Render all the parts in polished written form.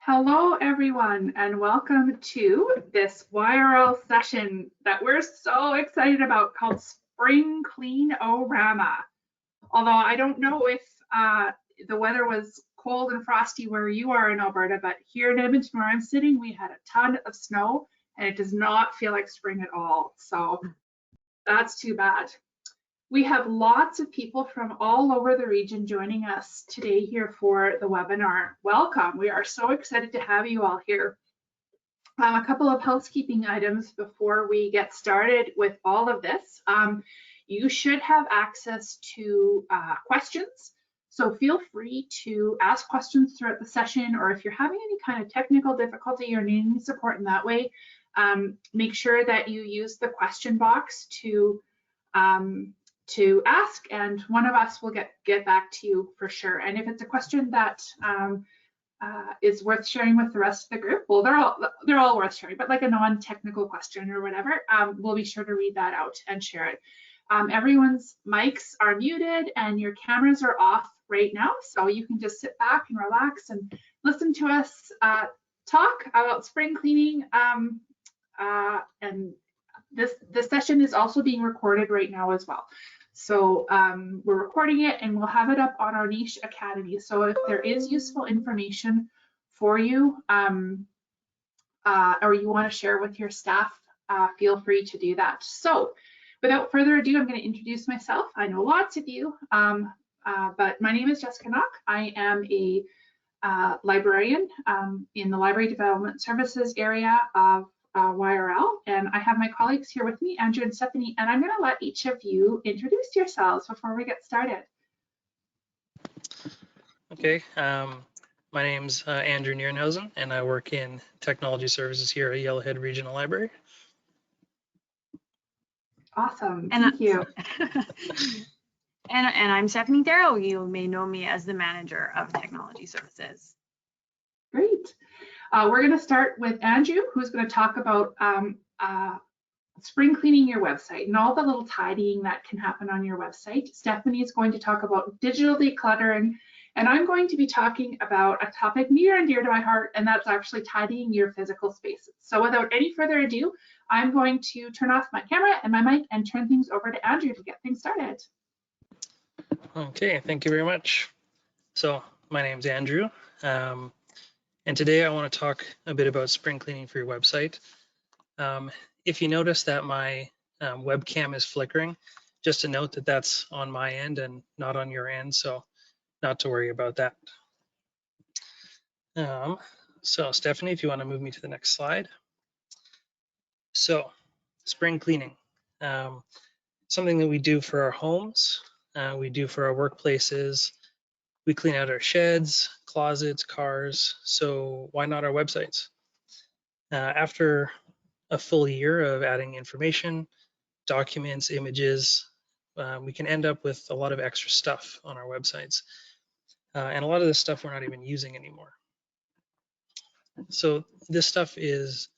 Hello, everyone, and welcome to this YRL session that we're so excited about called Spring Clean-O-Rama. Although I don't know if the weather was cold and frosty where you are in Alberta, but here in Edmonton where I'm sitting, we had a ton of snow and it does not feel like spring at all. So that's too bad. We have lots of people from all over the region joining us today here for the webinar. Welcome. We are so excited to have you all here. A couple of housekeeping items before we get started with all of this. You should have access to questions. So feel free to ask questions throughout the session, or if you're having any kind of technical difficulty or needing support in that way, make sure that you use the question box to ask, and one of us will get back to you for sure. And if it's a question that is worth sharing with the rest of the group, well, they're all worth sharing, but like a non-technical question or whatever, we'll be sure to read that out and share it. Everyone's mics are muted and your cameras are off right now, so you can just sit back and relax and listen to us talk about spring cleaning. And this session is also being recorded right now as well. So we're recording it and we'll have it up on our Niche Academy. So if there is useful information for you or you want to share with your staff, feel free to do that. So without further ado, I'm going to introduce myself. I know lots of you, but my name is Jessica Knock. I am a librarian in the Library Development Services area of YRL, and I have my colleagues here with me, Andrew and Stephanie, and I'm going to let each of you introduce yourselves before we get started. Okay, my name's Andrew Nierenhausen, and I work in technology services here at Yellowhead Regional Library. Awesome, thank you. And I'm Stephanie Darrow. You may know me as the manager of technology services. Great. We're going to start with Andrew, who's going to talk about spring cleaning your website and all the little tidying that can happen on your website. Stephanie is going to talk about digital decluttering, and I'm going to be talking about a topic near and dear to my heart, and that's actually tidying your physical spaces. So without any further ado, I'm going to turn off my camera and my mic and turn things over to Andrew to get things started. Okay, thank you very much. So my name's Andrew. And today I want to talk a bit about spring cleaning for your website. If you notice that my webcam is flickering, just a note that that's on my end and not on your end, so not to worry about that. So Stephanie, if you want to move me to the next slide. So spring cleaning, something that we do for our homes, we do for our workplaces. We clean out our sheds, closets, cars, so why not our websites? After a full year of adding information, documents, images, we can end up with a lot of extra stuff on our websites. And a lot of this stuff we're not even using anymore. So this stuff it's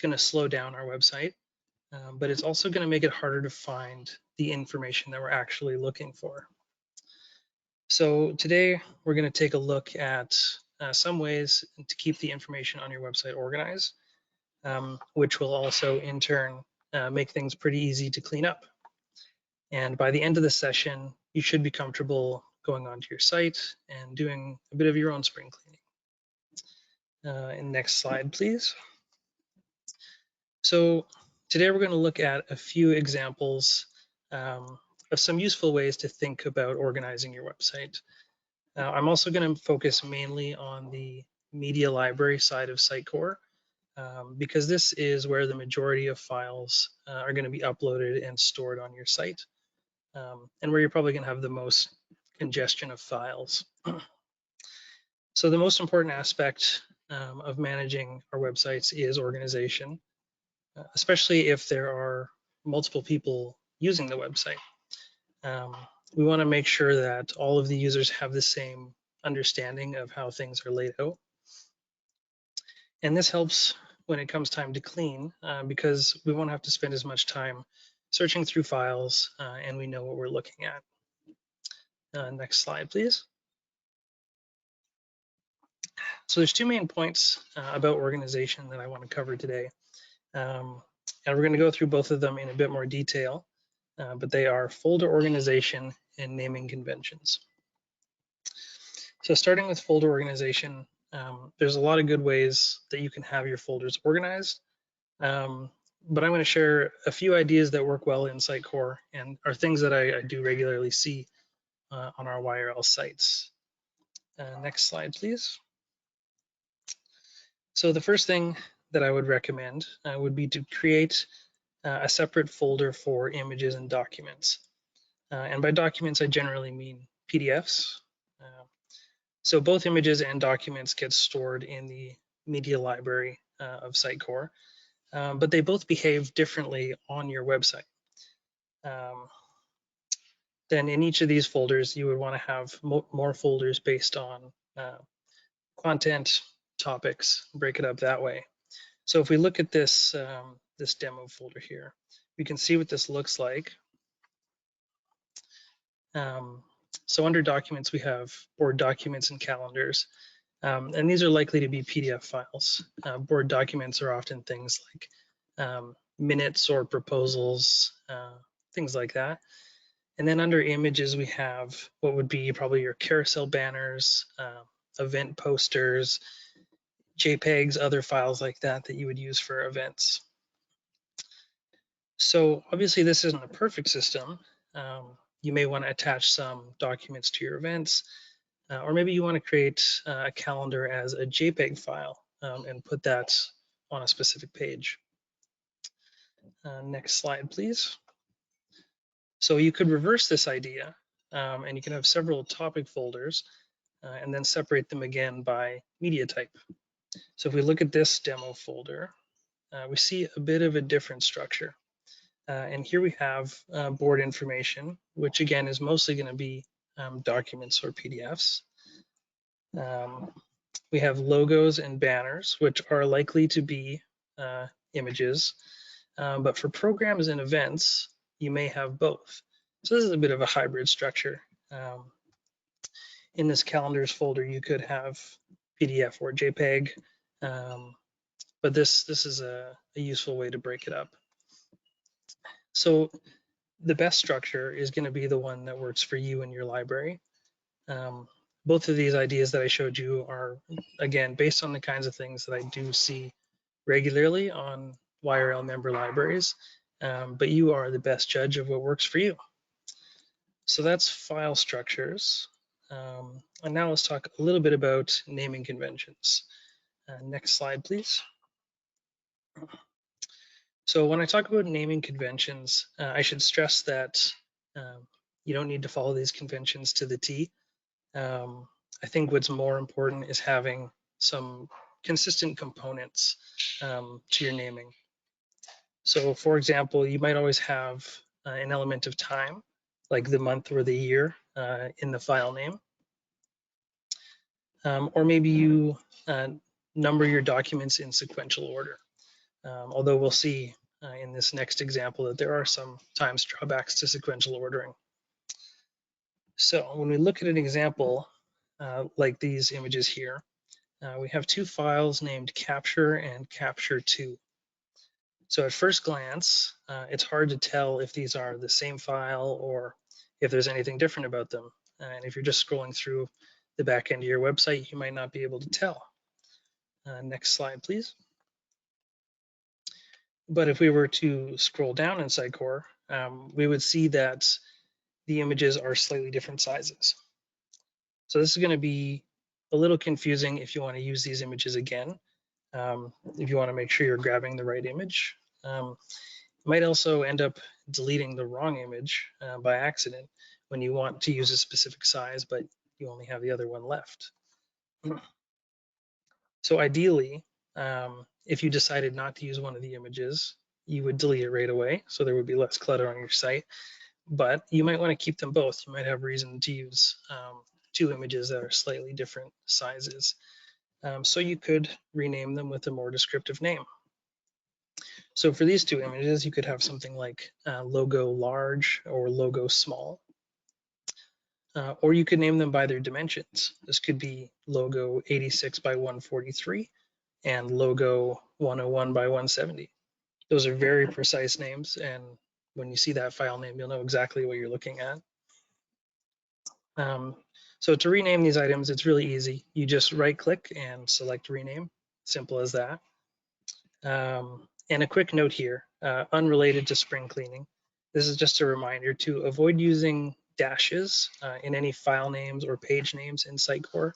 going to slow down our website, but it's also going to make it harder to find the information that we're actually looking for. So today we're going to take a look at some ways to keep the information on your website organized, which will also in turn make things pretty easy to clean up. And by the end of the session, you should be comfortable going onto your site and doing a bit of your own spring cleaning. And next slide, please. So today we're going to look at a few examples of some useful ways to think about organizing your website. I'm also going to focus mainly on the media library side of Sitecore because this is where the majority of files are going to be uploaded and stored on your site, and where you're probably going to have the most congestion of files. So the most important aspect of managing our websites is organization, especially if there are multiple people using the website. We want to make sure that all of the users have the same understanding of how things are laid out. And this helps when it comes time to clean because we won't have to spend as much time searching through files and we know what we're looking at. Next slide, please. So there's two main points about organization that I want to cover today. And we're going to go through both of them in a bit more detail, but they are folder organization and naming conventions. So starting with folder organization, there's a lot of good ways that you can have your folders organized. But I'm going to share a few ideas that work well in Sitecore and are things that I do regularly see on our YRL sites. Next slide, please. So the first thing that I would recommend would be to create a separate folder for images and documents. And by documents, I generally mean PDFs. So both images and documents get stored in the media library of Sitecore, but they both behave differently on your website. Then in each of these folders, you would want to have more folders based on content, topics, break it up that way. So if we look at this, this demo folder here, we can see what this looks like. So under documents, we have board documents and calendars. And these are likely to be PDF files. Board documents are often things like minutes or proposals, things like that. And then under images, we have what would be probably your carousel banners, event posters, JPEGs, other files like that that you would use for events. So obviously this isn't a perfect system. You may want to attach some documents to your events, or maybe you want to create a calendar as a JPEG file and put that on a specific page. Next slide, please. So you could reverse this idea and you can have several topic folders and then separate them again by media type. So if we look at this demo folder, we see a bit of a different structure. And here we have board information, which again is mostly going to be documents or PDFs. We have logos and banners, which are likely to be images. But for programs and events, you may have both. So this is a bit of a hybrid structure. In this calendars folder, you could have PDF or JPEG, but this is a useful way to break it up. So the best structure is going to be the one that works for you and your library. Both of these ideas that I showed you are, again, based on the kinds of things that I do see regularly on YRL member libraries, but you are the best judge of what works for you. So that's file structures. And now let's talk a little bit about naming conventions. Next slide, please. So when I talk about naming conventions, I should stress that you don't need to follow these conventions to the T. I think what's more important is having some consistent components to your naming. So for example, you might always have an element of time, like the month or the year in the file name. Or maybe you number your documents in sequential order. Although we'll see in this next example that there are sometimes drawbacks to sequential ordering. So when we look at an example like these images here, we have two files named capture and capture2. So at first glance, it's hard to tell if these are the same file or if there's anything different about them. And if you're just scrolling through the back end of your website, you might not be able to tell. Next slide, please. But if we were to scroll down in Sitecore, we would see that the images are slightly different sizes. So this is going to be a little confusing if you want to use these images again. If you want to make sure you're grabbing the right image. You might also end up deleting the wrong image by accident when you want to use a specific size, but you only have the other one left. So ideally, if you decided not to use one of the images, you would delete it right away, so there would be less clutter on your site. But you might want to keep them both. You might have reason to use two images that are slightly different sizes. So you could rename them with a more descriptive name. So for these two images, you could have something like logo large or logo small. or you could name them by their dimensions. This could be logo 86 by 143 and logo 101 by 170. Those are very precise names, and when you see that file name, you'll know exactly what you're looking at. So to rename these items, it's really easy. You just right-click and select rename. Simple as that. And a quick note here, unrelated to spring cleaning. This is just a reminder to avoid using dashes in any file names or page names in Sitecore.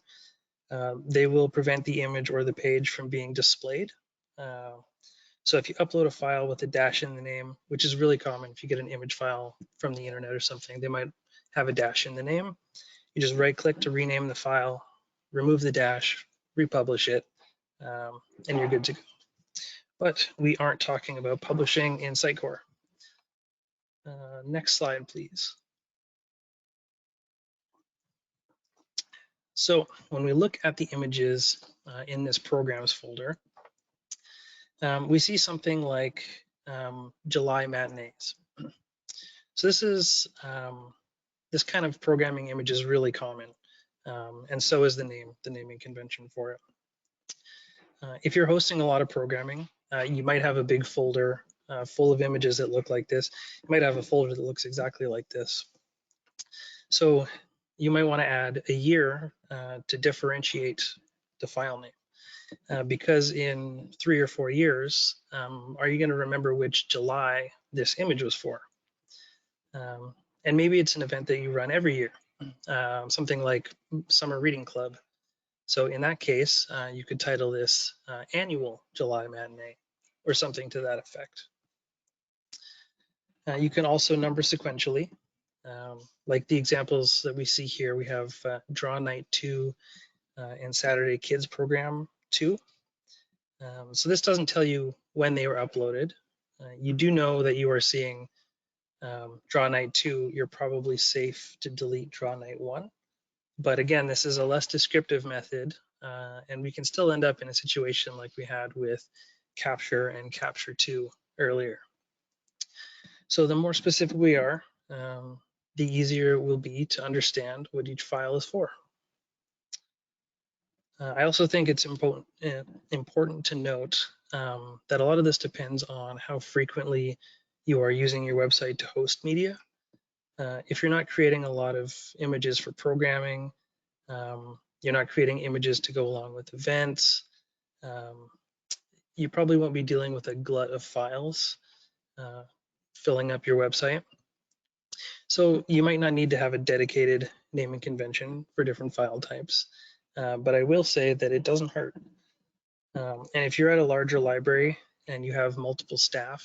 They will prevent the image or the page from being displayed. So if you upload a file with a dash in the name, which is really common if you get an image file from the internet or something, they might have a dash in the name. You just right-click to rename the file, remove the dash, republish it, and you're good to go. But we aren't talking about publishing in Sitecore. Next slide, please. So when we look at the images in this programs folder, we see something like July matinees. So this is this kind of programming image is really common, and so is the naming convention for it. If you're hosting a lot of programming, you might have a big folder full of images that look like this. You might have a folder that looks exactly like this. So you might want to add a year to differentiate the file name. Because in 3 or 4 years, are you going to remember which July this image was for? And maybe it's an event that you run every year, something like Summer Reading Club. So in that case, you could title this Annual July Matinee or something to that effect. You can also number sequentially. Like the examples that we see here, we have Draw Night 2 and Saturday Kids Program 2. So this doesn't tell you when they were uploaded. You do know that you are seeing Draw Night 2. You're probably safe to delete Draw Night 1. But again, this is a less descriptive method, and we can still end up in a situation like we had with Capture and Capture 2 earlier. So the more specific we are, the easier it will be to understand what each file is for. I also think it's important to note that a lot of this depends on how frequently you are using your website to host media. If you're not creating a lot of images for programming, you're not creating images to go along with events, you probably won't be dealing with a glut of files filling up your website. So you might not need to have a dedicated naming convention for different file types, but I will say that it doesn't hurt. And if you're at a larger library and you have multiple staff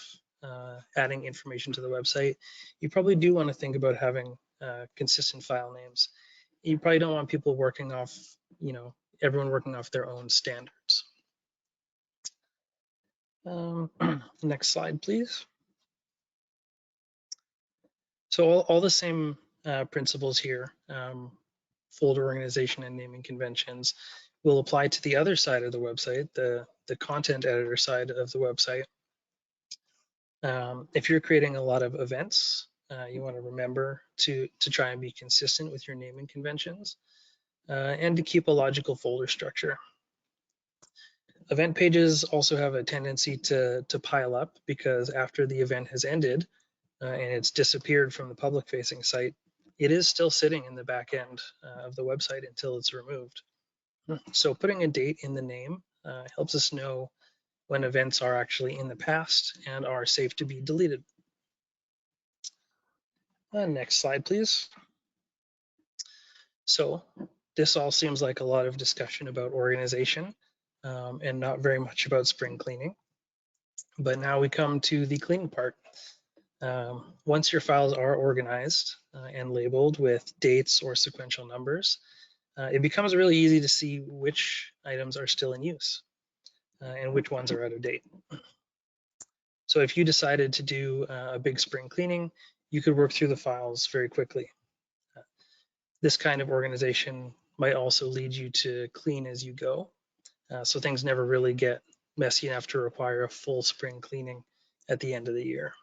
adding information to the website, you probably do want to think about having consistent file names. You probably don't want people working off, everyone working off their own standards. Next slide, please. So all the same principles here, folder organization and naming conventions, will apply to the other side of the website, the content editor side of the website. If you're creating a lot of events, you want to remember to try and be consistent with your naming conventions and to keep a logical folder structure. Event pages also have a tendency to pile up because after the event has ended and it's disappeared from the public facing site, it is still sitting in the back end of the website until it's removed. So putting a date in the name helps us know when events are actually in the past and are safe to be deleted. Next slide, please. So this all seems like a lot of discussion about organization and not very much about spring cleaning. But now we come to the cleaning part. Once your files are organized and labeled with dates or sequential numbers, it becomes really easy to see which items are still in use and which ones are out of date. So if you decided to do a big spring cleaning, you could work through the files very quickly. This kind of organization might also lead you to clean as you go. So things never really get messy enough to require a full spring cleaning at the end of the year.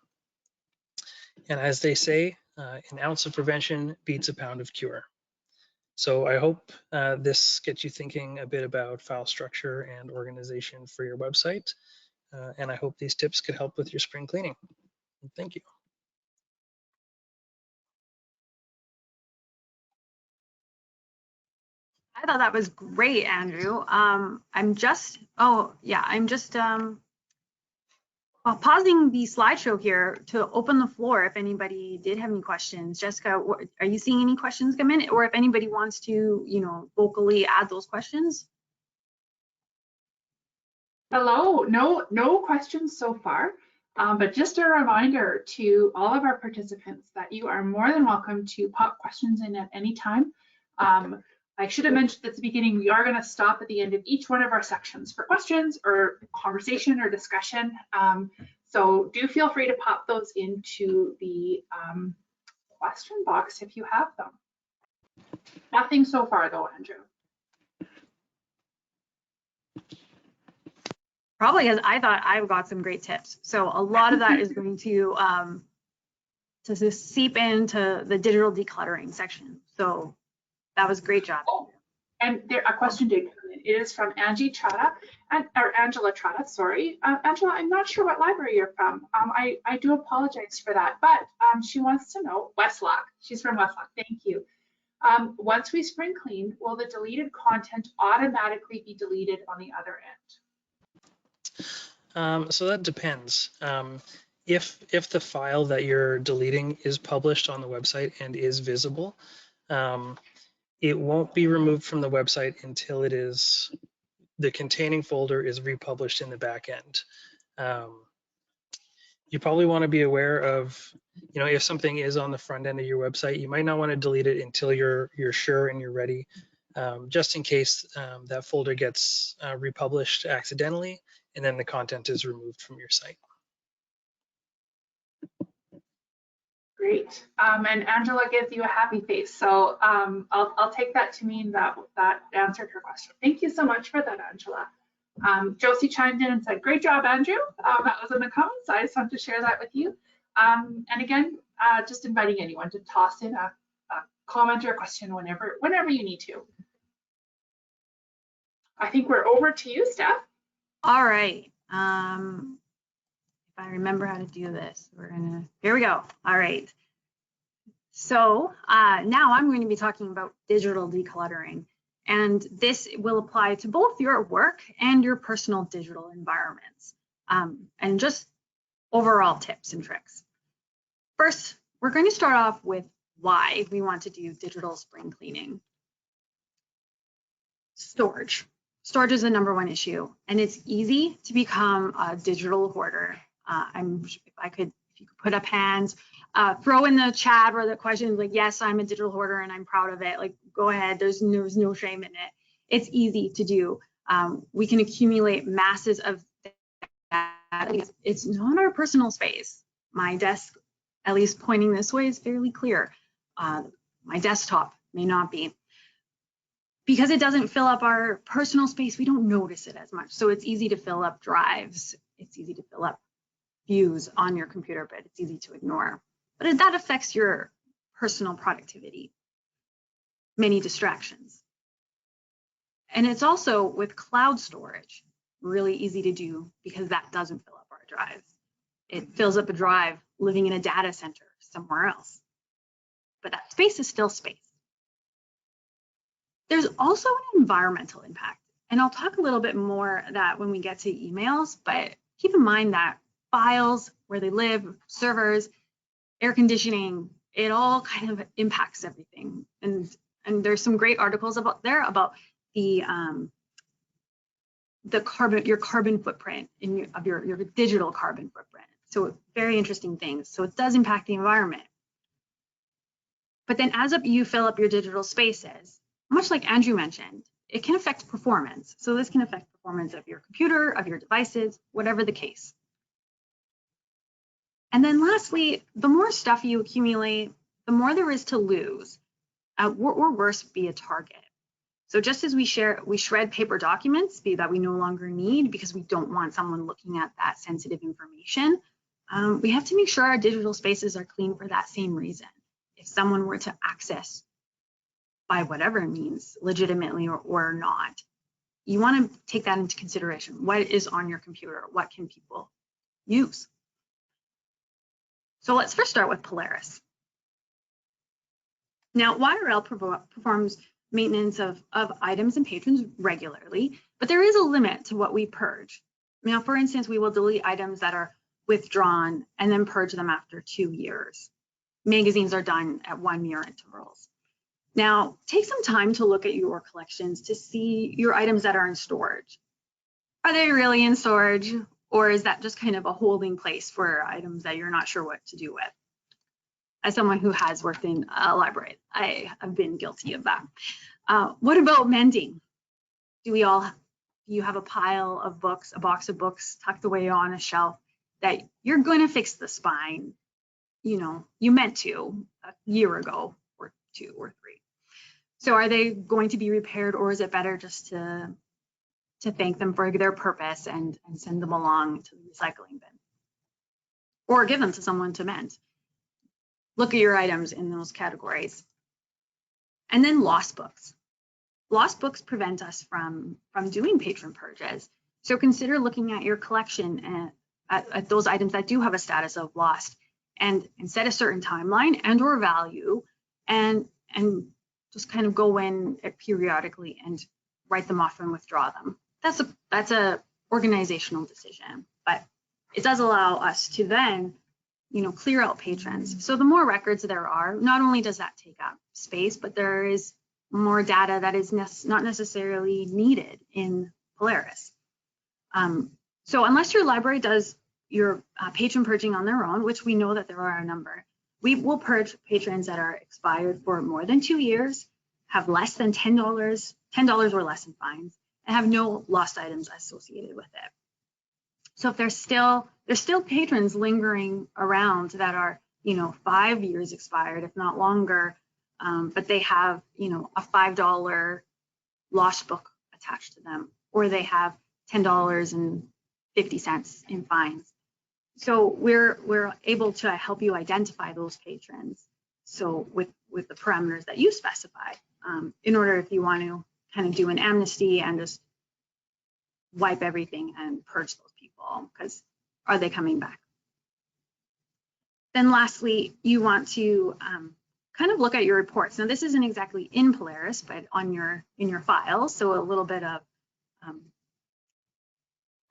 And as they say, an ounce of prevention beats a pound of cure. So I hope this gets you thinking a bit about file structure and organization for your website. And I hope these tips could help with your spring cleaning. Thank you. I thought that was great, Andrew. I'm just pausing the slideshow here to open the floor if anybody did have any questions. Jessica, are you seeing any questions come in? Or if anybody wants to, vocally add those questions? Hello, no questions so far, but just a reminder to all of our participants that you are more than welcome to pop questions in at any time. I should have mentioned at the beginning, we are going to stop at the end of each one of our sections for questions or conversation or discussion. So do feel free to pop those into the question box if you have them. Nothing so far though, Andrew. Probably because I thought I got some great tips. So a lot of that is going to seep into the digital decluttering section. So that was a great job. Oh, and there a question did come in. It is from Angie Trotta, or Angela Trotta, sorry. Angela, I'm not sure what library you're from. I do apologize for that, but she wants to know, Westlock, she's from Westlock, thank you. Once we spring clean, will the deleted content automatically be deleted on the other end? So that depends. If the file that you're deleting is published on the website and is visible, it won't be removed from the website until the containing folder is republished in the back end. You probably want to be aware of, if something is on the front end of your website, you might not want to delete it until you're sure and you're ready, just in case that folder gets republished accidentally and then the content is removed from your site. Great, and Angela gives you a happy face, so I'll take that to mean that answered her question. Thank you so much for that, Angela. Josie chimed in and said, great job, Andrew. That was in the comments. I just wanted to share that with you. And again, just inviting anyone to toss in a comment or a question whenever you need to. I think we're over to you, Steph. All right. If I remember how to do this, here we go. All right. So now I'm going to be talking about digital decluttering. And this will apply to both your work and your personal digital environments, and just overall tips and tricks. First, we're going to start off with why we want to do digital spring cleaning. Storage. Storage is the #1 issue, and it's easy to become a digital hoarder. If you could put up hands, throw in the chat where the question is like, yes, I'm a digital hoarder and I'm proud of it. Like, go ahead, there's no shame in it. It's easy to do. We can accumulate masses of data. It's not our personal space. My desk, at least pointing this way, is fairly clear. My desktop may not be. Because it doesn't fill up our personal space, we don't notice it as much. So it's easy to fill up drives. It's easy to fill up views on your computer, but it's easy to ignore. But that affects your personal productivity. Many distractions. And it's also with cloud storage, really easy to do because that doesn't fill up our drives. It fills up a drive living in a data center somewhere else. But that space is still space. There's also an environmental impact. And I'll talk a little bit more that when we get to emails, but keep in mind that files, where they live, servers, air conditioning, it all kind of impacts everything. And there's some great articles about the your carbon footprint of your digital carbon footprint. So very interesting things. So it does impact the environment. But then as you fill up your digital spaces, much like Andrew mentioned, it can affect performance. So this can affect performance of your computer, of your devices, whatever the case. And then lastly, the more stuff you accumulate, the more there is to lose, or worse, be a target. So just as we shred paper documents that we no longer need because we don't want someone looking at that sensitive information, we have to make sure our digital spaces are clean for that same reason. If someone were to access by whatever means, legitimately or not, you want to take that into consideration. What is on your computer? What can people use? So let's first start with Polaris. Now, YRL performs maintenance of items and patrons regularly, but there is a limit to what we purge. Now, for instance, we will delete items that are withdrawn and then purge them after 2 years. Magazines are done at 1-year intervals. Now, take some time to look at your collections to see your items that are in storage. Are they really in storage, or is that just kind of a holding place for items that you're not sure what to do with? As someone who has worked in a library, I have been guilty of that. What about mending? Do you have a pile of books, a box of books tucked away on a shelf that you're going to fix the spine? You know, you meant to a year ago or 2 or 3. So are they going to be repaired, or is it better just to thank them for their purpose and send them along to the recycling bin? Or give them to someone to mend? Look at your items in those categories. And then lost books. Lost books prevent us from doing patron purges. So consider looking at your collection at those items that do have a status of lost, and set a certain timeline and or value, and just kind of go in periodically and write them off and withdraw them. That's a organizational decision, but it does allow us to then, you know, clear out patrons. So the more records there are, not only does that take up space, but there is more data that is not necessarily needed in Polaris. So unless your library does your patron purging on their own, which we know that there are a number, we will purge patrons that are expired for more than 2 years, have less than $10 or less in fines, and have no lost items associated with it. So if there's still patrons lingering around that are, you know, 5 years expired, if not longer, but they have, you know, a $5 lost book attached to them, or they have $10.50 in fines. So we're able to help you identify those patrons. So with the parameters that you specify, in order, if you want to kind of do an amnesty and just wipe everything and purge those people, because are they coming back? Then lastly, you want to kind of look at your reports. Now, this isn't exactly in Polaris, but in your files, so a little bit of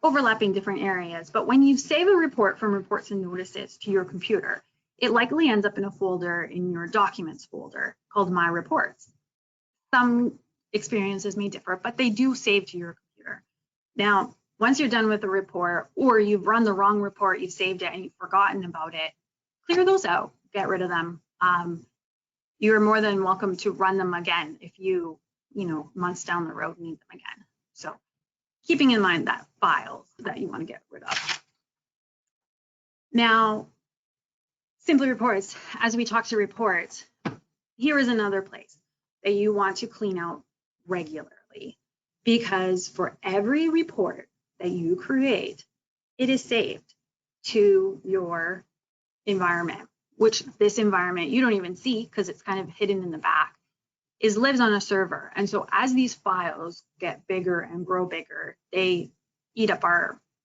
overlapping different areas. But when you save a report from reports and notices to your computer, it likely ends up in a folder in your documents folder called My Reports. Some experiences may differ, but they do save to your computer. Now, once you're done with the report, or you've run the wrong report, you've saved it and you've forgotten about it, clear those out, get rid of them. You're more than welcome to run them again if you months down the road need them again. So keeping in mind that files that you want to get rid of. Now, Simply Reports, as we talk to reports, here is another place that you want to clean out regularly, because for every report that you create, it is saved to your environment, which this environment you don't even see because it's kind of hidden in the back, lives on a server. And so as these files get bigger and grow bigger, they eat up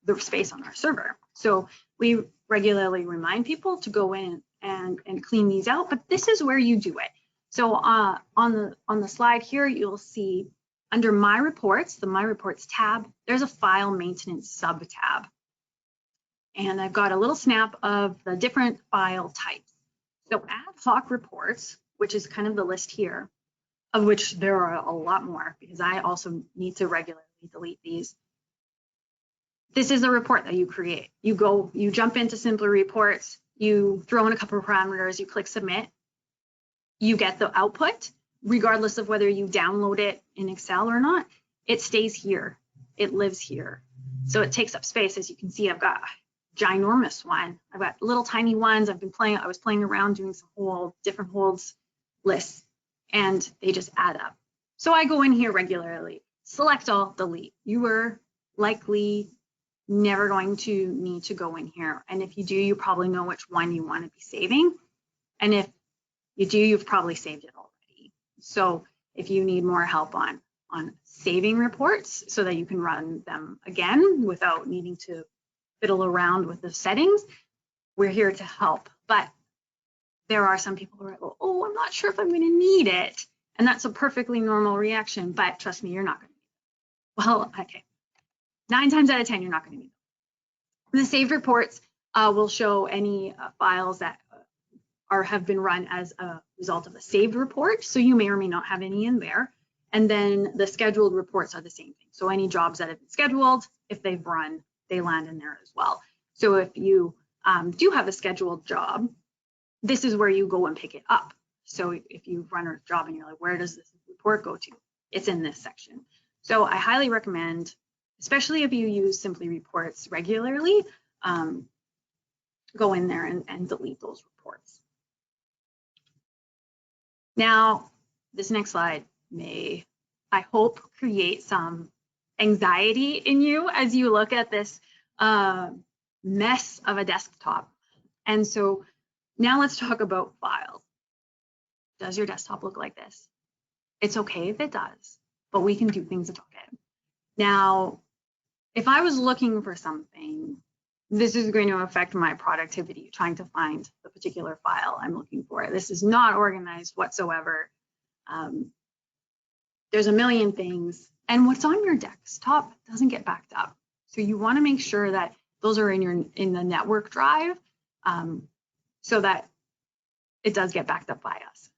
the space on our server. So we regularly remind people to go in and clean these out, but this is where you do it. So on the slide here, you'll see under My Reports, the My Reports tab, there's a file maintenance sub tab. And I've got a little snap of the different file types. So ad hoc reports, which is kind of the list here, of which there are a lot more because I also need to regularly delete these. This is a report that you create. You jump into Simply Reports, you throw in a couple of parameters, you click submit, you get the output, regardless of whether you download it in Excel or not, it stays here, it lives here. So it takes up space. As you can see, I've got a ginormous one. I've got little tiny ones. I was playing around doing some different holds lists, and they just add up. So I go in here regularly, select all, delete. You were likely never going to need to go in here. And if you do, you probably know which one you want to be saving. And if you do, you've probably saved it already. So If you need more help on saving reports so that you can run them again without needing to fiddle around with the settings, we're here to help. But there are some people who are like, oh, I'm not sure if I'm going to need it. And that's a perfectly normal reaction, but trust me, you're not going to need it. Well, okay. 9 times out of 10, you're not going to need them. The saved reports will show any files that have been run as a result of a saved report. So you may or may not have any in there. And then the scheduled reports are the same thing. So any jobs that have been scheduled, if they've run, they land in there as well. So if you do have a scheduled job, this is where you go and pick it up. So if you run a job and you're like, where does this report go to? It's in this section. So I highly recommend, especially if you use Simply Reports regularly, go in there and delete those reports. Now, this next slide may, I hope, create some anxiety in you as you look at this mess of a desktop. And so now let's talk about files. Does your desktop look like this? It's okay if it does, but we can do things about it. Now, if I was looking for something, this is going to affect my productivity, trying to find the particular file I'm looking for. This is not organized whatsoever. There's a million things, and what's on your desktop doesn't get backed up. So you want to make sure that those are in the network drive, so that it does get backed up by us.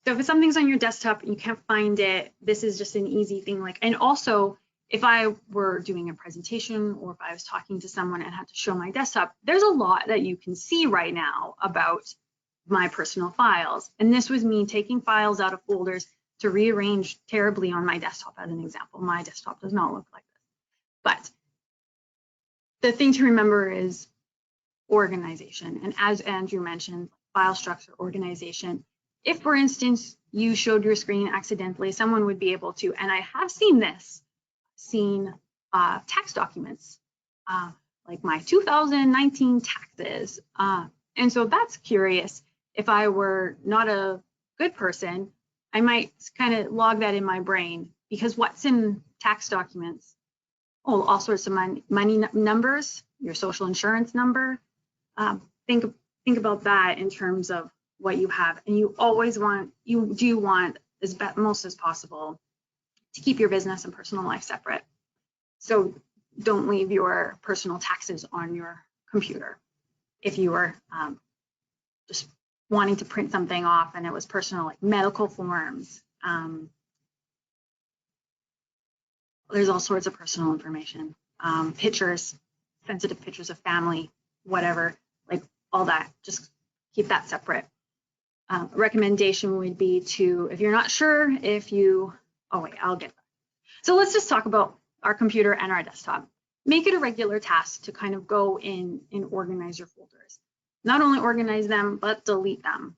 So if something's on your desktop and you can't find it, this is just an easy thing. And also, if I were doing a presentation or if I was talking to someone and had to show my desktop, there's a lot that you can see right now about my personal files. And this was me taking files out of folders to rearrange terribly on my desktop as an example. My desktop does not look like this. But the thing to remember is organization. And as Andrew mentioned, file structure, organization. If, for instance, you showed your screen accidentally, someone would be able to, and I have seen this, tax documents, like my 2019 taxes. And so that's curious. If I were not a good person, I might kind of log that in my brain, because what's in tax documents? Oh, all sorts of money numbers, your social insurance number. Think about that in terms of what you have. And you do want as most as possible to keep your business and personal life separate. So don't leave your personal taxes on your computer. If you were just wanting to print something off and it was personal, like medical forms, there's all sorts of personal information, pictures, sensitive pictures of family, whatever, like all that, just keep that separate. Recommendation would be to, if you're not sure if you, oh wait, I'll get that. So let's just talk about our computer and our desktop. Make it a regular task to kind of go in and organize your folders. Not only organize them, but delete them.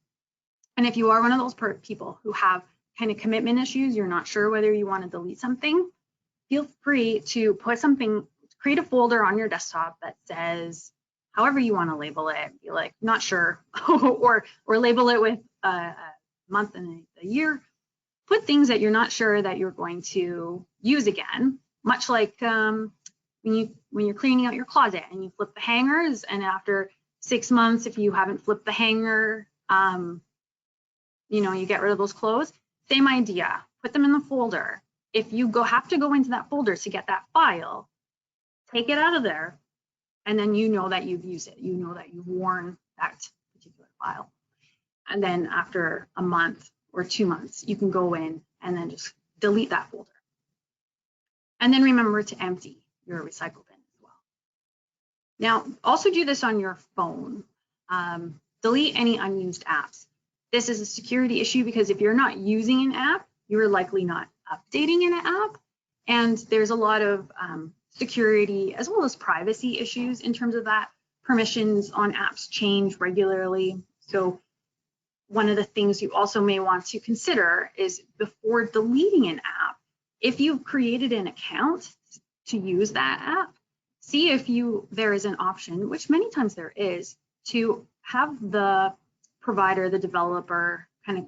And if you are one of those people who have kind of commitment issues, you're not sure whether you want to delete something, feel free to put something, create a folder on your desktop that says, however you want to label it, be like, not sure, or label it with a month and a year. Put things that you're not sure that you're going to use again, much like when you're cleaning out your closet and you flip the hangers, and after 6 months, if you haven't flipped the hanger, you get rid of those clothes. Same idea, put them in the folder. If you have to go into that folder to get that file, take it out of there, and then you know that you've used it. You know that you've worn that particular file. And then after a month or 2 months, you can go in and then just delete that folder. And then remember to empty your recycle bin as well. Now, also do this on your phone. Delete any unused apps. This is a security issue because if you're not using an app, you're likely not updating an app. And there's a lot of security as well as privacy issues in terms of that. Permissions on apps change regularly. So one of the things you also may want to consider is before deleting an app, if you've created an account to use that app, see if there is an option, which many times there is, to have the provider, the developer, kind of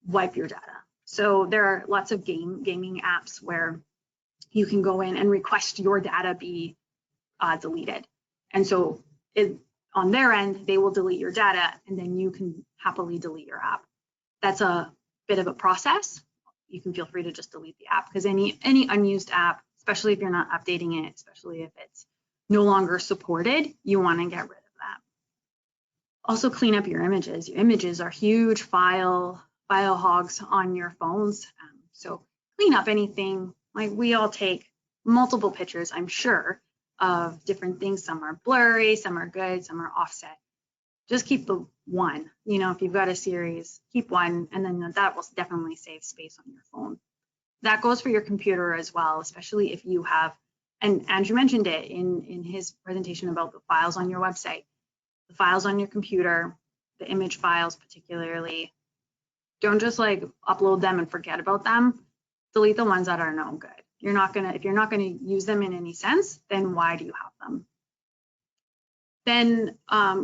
wipe your data. So there are lots of gaming apps where you can go in and request your data be deleted. And so on their end, they will delete your data, and then you can happily delete your app. That's a bit of a process. You can feel free to just delete the app, because any unused app, especially if you're not updating it, especially if it's no longer supported, you want to get rid of that. Also clean up your images. Your images are huge file hogs on your phones. So clean up anything. Like, we all take multiple pictures, I'm sure, of different things. Some are blurry, some are good, some are offset. Just keep the one. You know, if you've got a series, keep one, and then that will definitely save space on your phone. That goes for your computer as well, especially if you have, and Andrew mentioned it in his presentation about the files on your website. The files on your computer, the image files particularly, don't just like upload them and forget about them. Delete the ones that are no good. If you're not gonna use them in any sense, then why do you have them? Then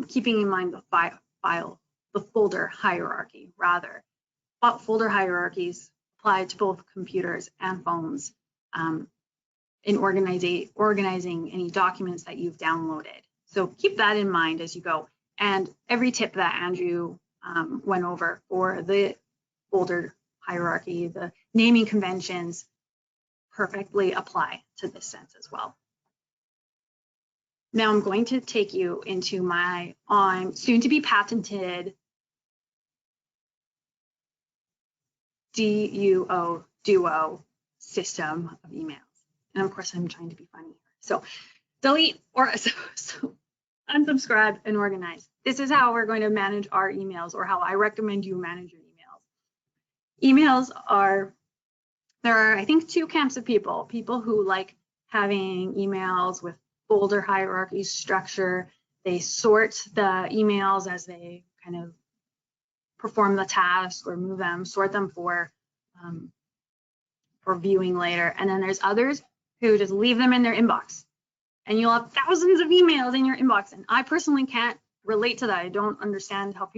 keeping in mind the folder hierarchy rather. Folder hierarchies apply to both computers and phones in organizing any documents that you've downloaded. So keep that in mind as you go. And every tip that Andrew went over for the folder hierarchy, the naming conventions, perfectly apply to this sense as well. Now I'm going to take you into my soon to be patented Duo system of emails. And of course, I'm trying to be funny here. So delete or so unsubscribe and organize. This is how we're going to manage our emails, or how I recommend you manage your emails. There are, I think, two camps of people who like having emails with folder hierarchy structure. They sort the emails as they kind of perform the task or move them, sort them for viewing later. And then there's others who just leave them in their inbox, and you'll have thousands of emails in your inbox. And I personally can't relate to that. I don't understand how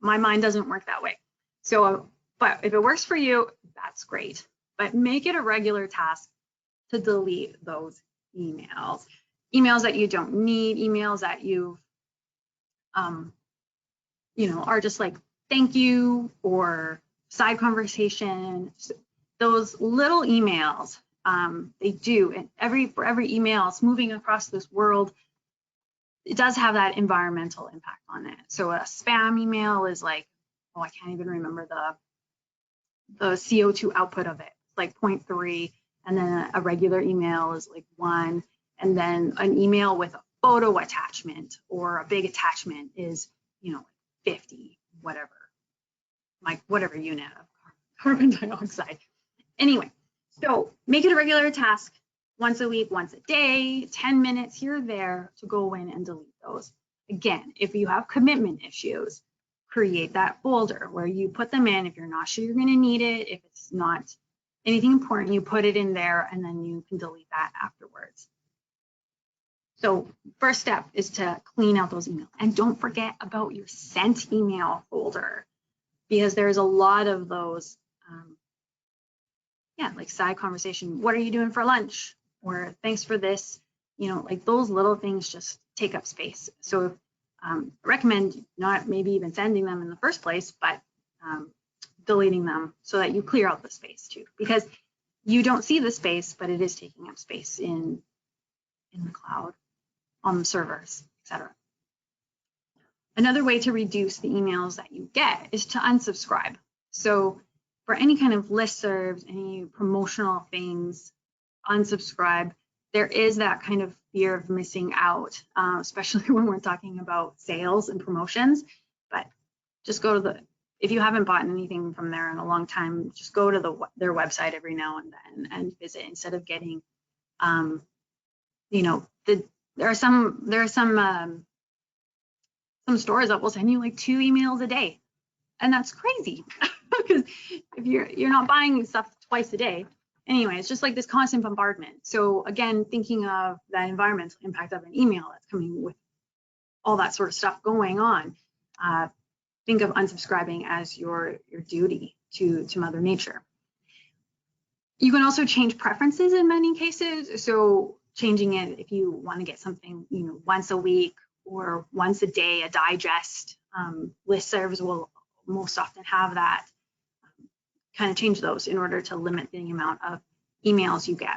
my mind doesn't work that way. So, but if it works for you, that's great. But make it a regular task to delete those emails. Emails that you don't need, emails that you are just like thank you or side conversation. Those little emails, they do, and for every email it's moving across this world, it does have that environmental impact on it. So a spam email is like, I can't even remember the CO2 output of it, like 0.3, and then a regular email is like 1, and then an email with a photo attachment or a big attachment is 50, whatever unit of carbon dioxide. Anyway, so make it a regular task, once a week, once a day, 10 minutes here or there to go in and delete those. Again, if you have commitment issues, create that folder where you put them in. If you're not sure you're going to need it, if it's not anything important, you put it in there, and then you can delete that afterwards. So first step is to clean out those emails. And don't forget about your sent email folder, because there's a lot of those, like side conversation, what are you doing for lunch? Or thanks for this, like those little things just take up space. So recommend not maybe even sending them in the first place, but deleting them so that you clear out the space too, because you don't see the space, but it is taking up space in the cloud, on the servers, etc. Another way to reduce the emails that you get is to unsubscribe. So for any kind of listservs, any promotional things, unsubscribe. There is that kind of fear of missing out, especially when we're talking about sales and promotions. But just go to if you haven't bought anything from there in a long time, just go to their website every now and then and visit, instead of getting, there are some stores that will send you like 2 emails a day, and that's crazy because if you're not buying stuff twice a day. Anyway, it's just like this constant bombardment. So again, thinking of that environmental impact of an email that's coming with all that sort of stuff going on, think of unsubscribing as your duty to Mother Nature. You can also change preferences in many cases. So changing it if you want to get something, once a week or once a day, a digest. Listservs will most often have that. Kind of change those in order to limit the amount of emails you get,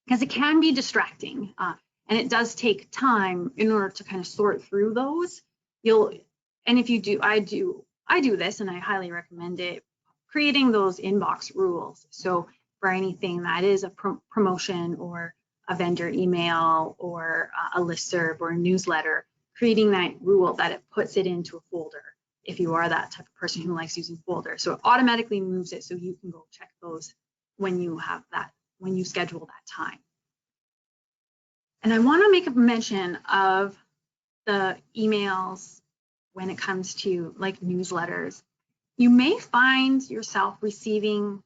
because it can be distracting, and it does take time in order to kind of sort through those. And if you do, I do this, and I highly recommend it, creating those inbox rules. So for anything that is a promotion or a vendor email or a listserv or a newsletter, creating that rule that it puts it into a folder if you are that type of person who likes using folders. So it automatically moves it so you can go check those when you have that, when you schedule that time. And I want to make a mention of the emails when it comes to like newsletters. You may find yourself receiving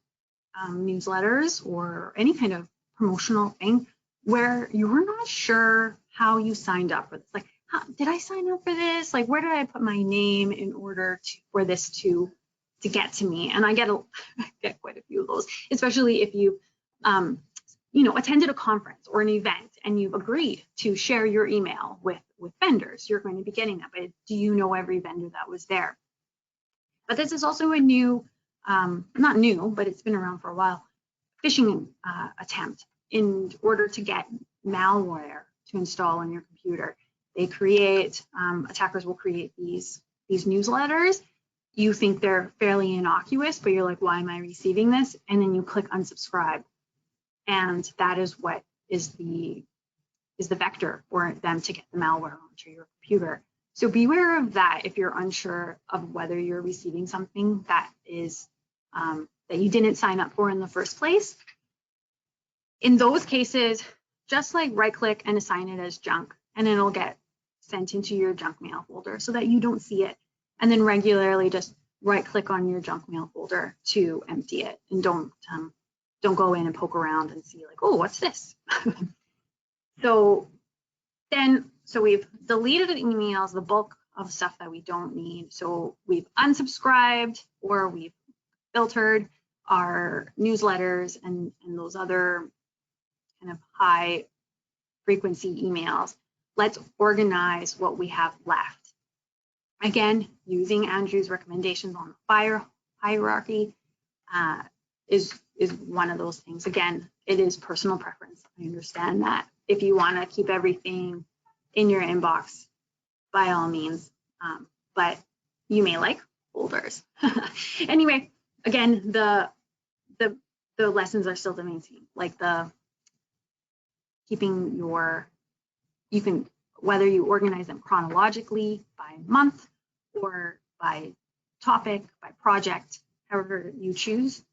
newsletters or any kind of promotional thing where you're not sure how you signed up for this. Like, did I sign up for this? Like, where did I put my name in order for this to get to me? And I get quite a few of those, especially if you attended a conference or an event and you've agreed to share your email with vendors. You're going to be getting that, but do you know every vendor that was there? But this is also a new, not new, but it's been around for a while, phishing attempt in order to get malware to install on your computer. They create, attackers will create these newsletters. You think they're fairly innocuous, but you're like, why am I receiving this? And then you click unsubscribe. And that is what is the vector for them to get the malware onto your computer. So beware of that if you're unsure of whether you're receiving something that is that you didn't sign up for in the first place. In those cases, just like right click and assign it as junk, and it'll get sent into your junk mail folder so that you don't see it. And then regularly just right click on your junk mail folder to empty it, and don't go in and poke around and see like, oh, what's this? So we've deleted the emails, the bulk of stuff that we don't need. So we've unsubscribed or we've filtered our newsletters and those other kind of high frequency emails. Let's organize what we have left. Again, using Andrew's recommendations on the fire hierarchy is one of those things. Again, it is personal preference. I understand that. If you want to keep everything in your inbox, by all means, but you may like folders. Anyway, again, the lessons are still the main thing, like the keeping your, you can, whether you organize them chronologically by month or by topic, by project, however you choose,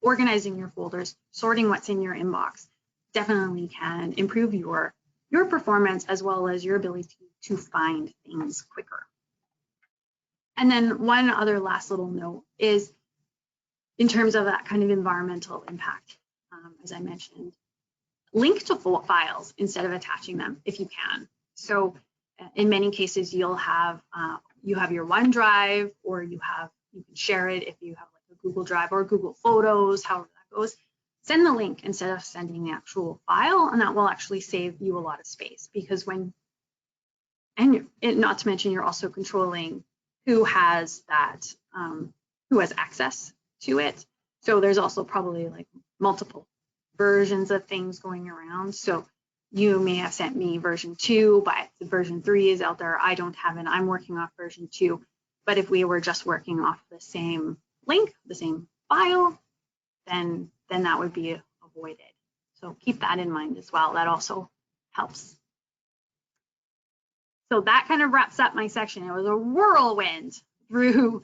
organizing your folders, sorting what's in your inbox definitely can improve your performance as well as your ability to find things quicker. And then one other last little note is in terms of that kind of environmental impact, as I mentioned, link to files instead of attaching them if you can. So in many cases, you'll have you have your OneDrive, or you can share it if you have like a Google Drive or Google Photos, however that goes. Send the link instead of sending the actual file, and that will actually save you a lot of space, because not to mention, you're also controlling who has that, who has access to it. So there's also probably like multiple versions of things going around. So you may have sent me version 2, but the version 3 is out there. I don't have it. I'm working off version 2. But if we were just working off the same link, the same file, then that would be avoided. So keep that in mind as well. That also helps. So that kind of wraps up my section. It was a whirlwind through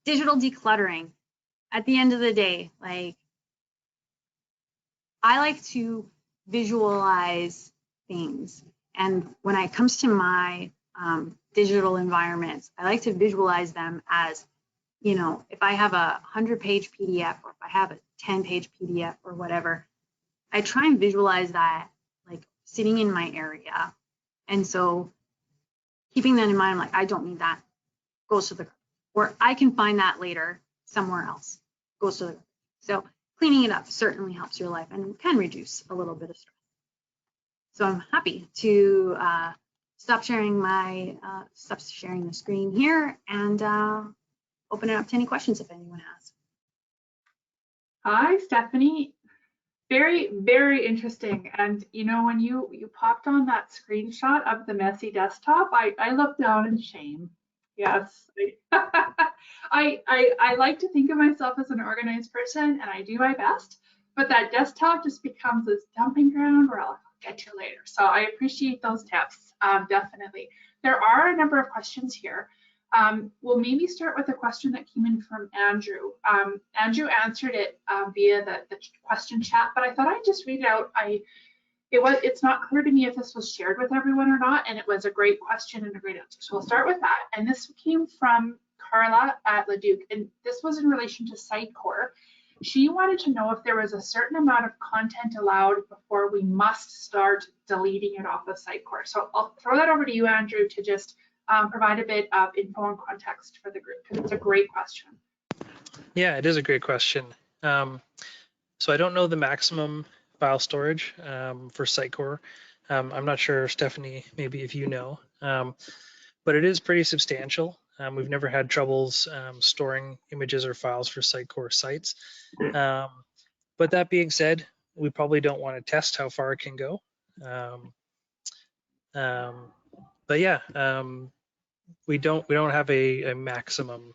digital decluttering. At the end of the day, like, I like to visualize things. And when it comes to my digital environments, I like to visualize them as, if I have a 100-page PDF, or if I have a 10-page PDF or whatever, I try and visualize that like sitting in my area. And so keeping that in mind, I'm like, I don't need that, goes to the, or I can find that later somewhere else, goes to the. So cleaning it up certainly helps your life and can reduce a little bit of stress. So I'm happy to stop sharing the screen here and open it up to any questions if anyone has. Hi, Stephanie. Very, very interesting. And you know, when you popped on that screenshot of the messy desktop, I looked down in shame. Yes, I like to think of myself as an organized person, and I do my best. But that desktop just becomes this dumping ground where I'll get to later. So I appreciate those tips, definitely. There are a number of questions here. We'll maybe start with a question that came in from Andrew. Andrew answered it via the question chat, but I thought I'd just read it out. It's not clear to me if this was shared with everyone or not, and it was a great question and a great answer. So we'll start with that. And this came from Carla at Leduc, and this was in relation to Sitecore. She wanted to know if there was a certain amount of content allowed before we must start deleting it off of Sitecore. So I'll throw that over to you, Andrew, to just provide a bit of info and context for the group, because it's a great question. Yeah, it is a great question. So I don't know the maximum file storage for Sitecore. I'm not sure, Stephanie, maybe if you know, but it is pretty substantial. We've never had troubles storing images or files for Sitecore sites. But that being said, we probably don't want to test how far it can go. But yeah, we don't have a maximum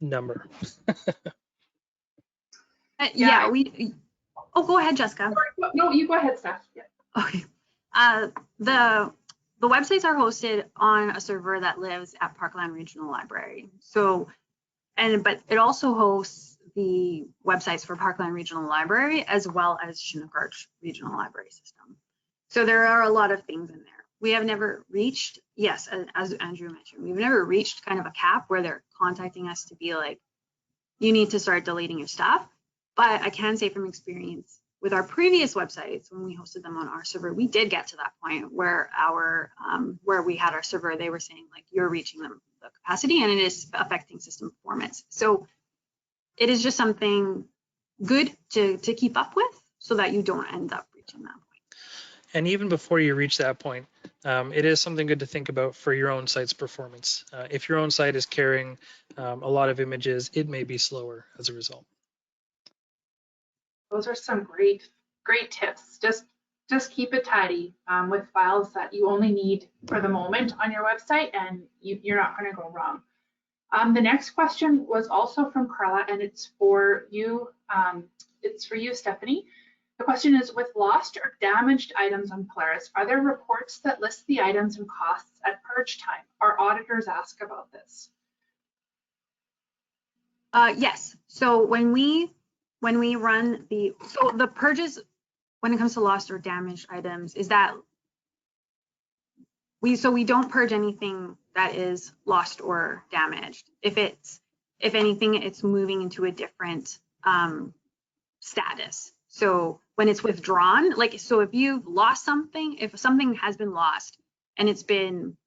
number. Yeah, oh, go ahead, Jessica. No, you go ahead, Steph. Yeah. Okay. The websites are hosted on a server that lives at Parkland Regional Library. So, but it also hosts the websites for Parkland Regional Library as well as Chinook Arch Regional Library System. So there are a lot of things in there. We have never reached, yes, as Andrew mentioned, we've never reached kind of a cap where they're contacting us to be like, you need to start deleting your stuff. But I can say from experience with our previous websites, when we hosted them on our server, we did get to that point where where we had our server, they were saying like, you're reaching the capacity and it is affecting system performance. So it is just something good to keep up with so that you don't end up reaching that point. And even before you reach that point, it is something good to think about for your own site's performance. If your own site is carrying a lot of images, it may be slower as a result. Those are some great tips. Just keep it tidy with files that you only need for the moment on your website, and you're not going to go wrong. The next question was also from Carla, and it's for you. It's for you, Stephanie. The question is, with lost or damaged items on Polaris, are there reports that list the items and costs at purge time? Our auditors ask about this. Yes. So when we run the purges, when it comes to lost or damaged items, is that we don't purge anything that is lost or damaged. If anything, it's moving into a different status. So when it's withdrawn, so if you've lost something, if something has been lost and it's been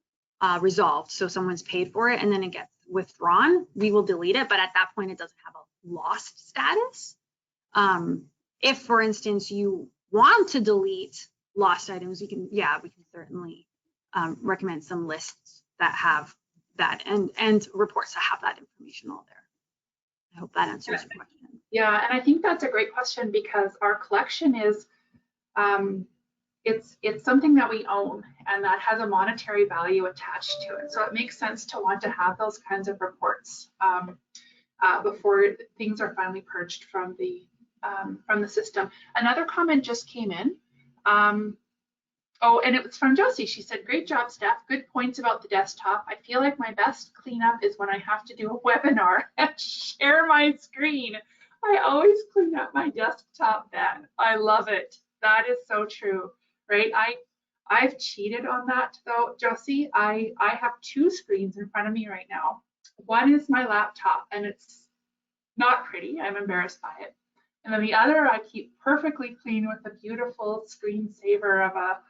resolved, so someone's paid for it and then it gets withdrawn, we will delete it. But at that point, it doesn't have a lost status. If, for instance, you want to delete lost items, we can certainly recommend some lists that have that and reports that have that information all there. I hope that answers your question. Yeah, and I think that's a great question because our collection is, it's something that we own and that has a monetary value attached to it. So it makes sense to want to have those kinds of reports before things are finally purged from the system. Another comment just came in. Oh, and it was from Josie. She said, great job, Steph. Good points about the desktop. I feel like my best cleanup is when I have to do a webinar and share my screen. I always clean up my desktop then. I love it. That is so true, right? I've cheated on that though, Josie. I have two screens in front of me right now. One is my laptop and it's not pretty. I'm embarrassed by it. And then the other I keep perfectly clean with a beautiful screensaver of a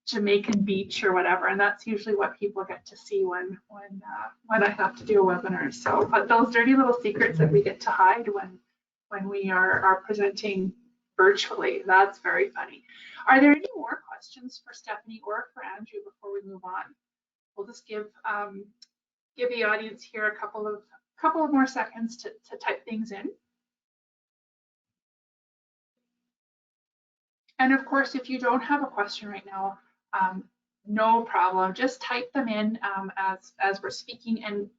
Jamaican beach or whatever, and that's usually what people get to see when I have to do a webinar. So, but those dirty little secrets that we get to hide when we are presenting virtually. That's very funny. Are there any more questions for Stephanie or for Andrew before we move on? We'll just give the audience here a couple of more seconds to type things in. And of course, if you don't have a question right now, no problem. Just type them in as we're speaking, and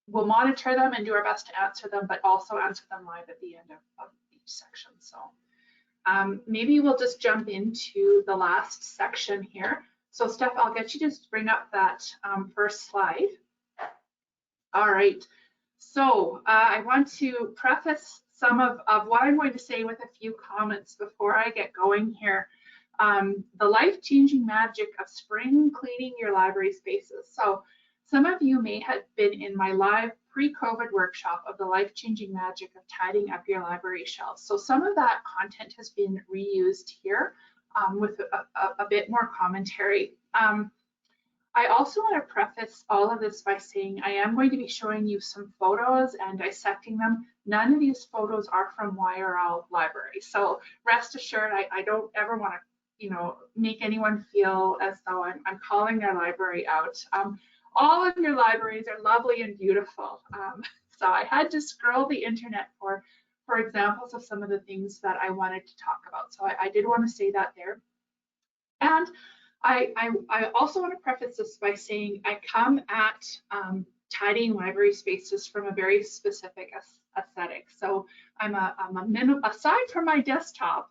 we'll monitor them and do our best to answer them, but also answer them live at the end of each section. So maybe we'll just jump into the last section here. So Steph, I'll get you to bring up that first slide. All right. So I want to preface some of what I'm going to say with a few comments before I get going here. The life-changing magic of spring cleaning your library spaces. So some of you may have been in my live pre-COVID workshop of the life-changing magic of tidying up your library shelves. So some of that content has been reused here with a bit more commentary. I also want to preface all of this by saying I am going to be showing you some photos and dissecting them. None of these photos are from YRL library. So rest assured, I don't ever want to, make anyone feel as though I'm calling their library out. All of your libraries are lovely and beautiful. So I had to scroll the internet for examples of some of the things that I wanted to talk about. So I did want to say that there. And I also want to preface this by saying I come at tidying library spaces from a very specific aesthetic. So aside from my desktop,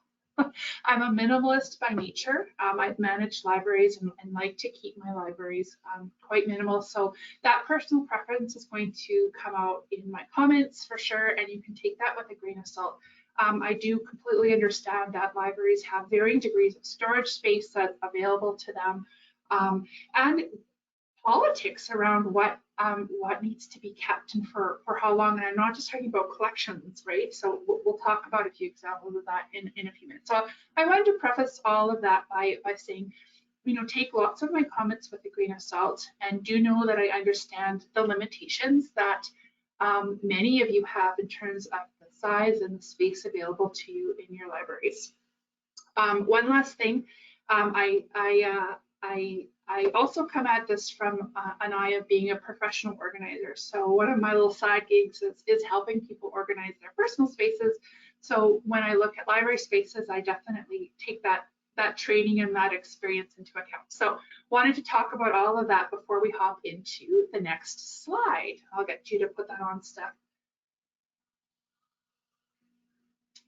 I'm a minimalist by nature. I've managed libraries and like to keep my libraries quite minimal. So that personal preference is going to come out in my comments for sure, and you can take that with a grain of salt. I do completely understand that libraries have varying degrees of storage space that's available to them, and politics around what needs to be kept and for how long. And I'm not just talking about collections, right? So we'll talk about a few examples of that in a few minutes. So I wanted to preface all of that by saying, take lots of my comments with a grain of salt, and do know that I understand the limitations that many of you have in terms of the size and the space available to you in your libraries. One last thing, I also come at this from an eye of being a professional organizer. So one of my little side gigs is helping people organize their personal spaces. So when I look at library spaces, I definitely take that training and that experience into account. So wanted to talk about all of that before we hop into the next slide. I'll get you to put that on, Steph.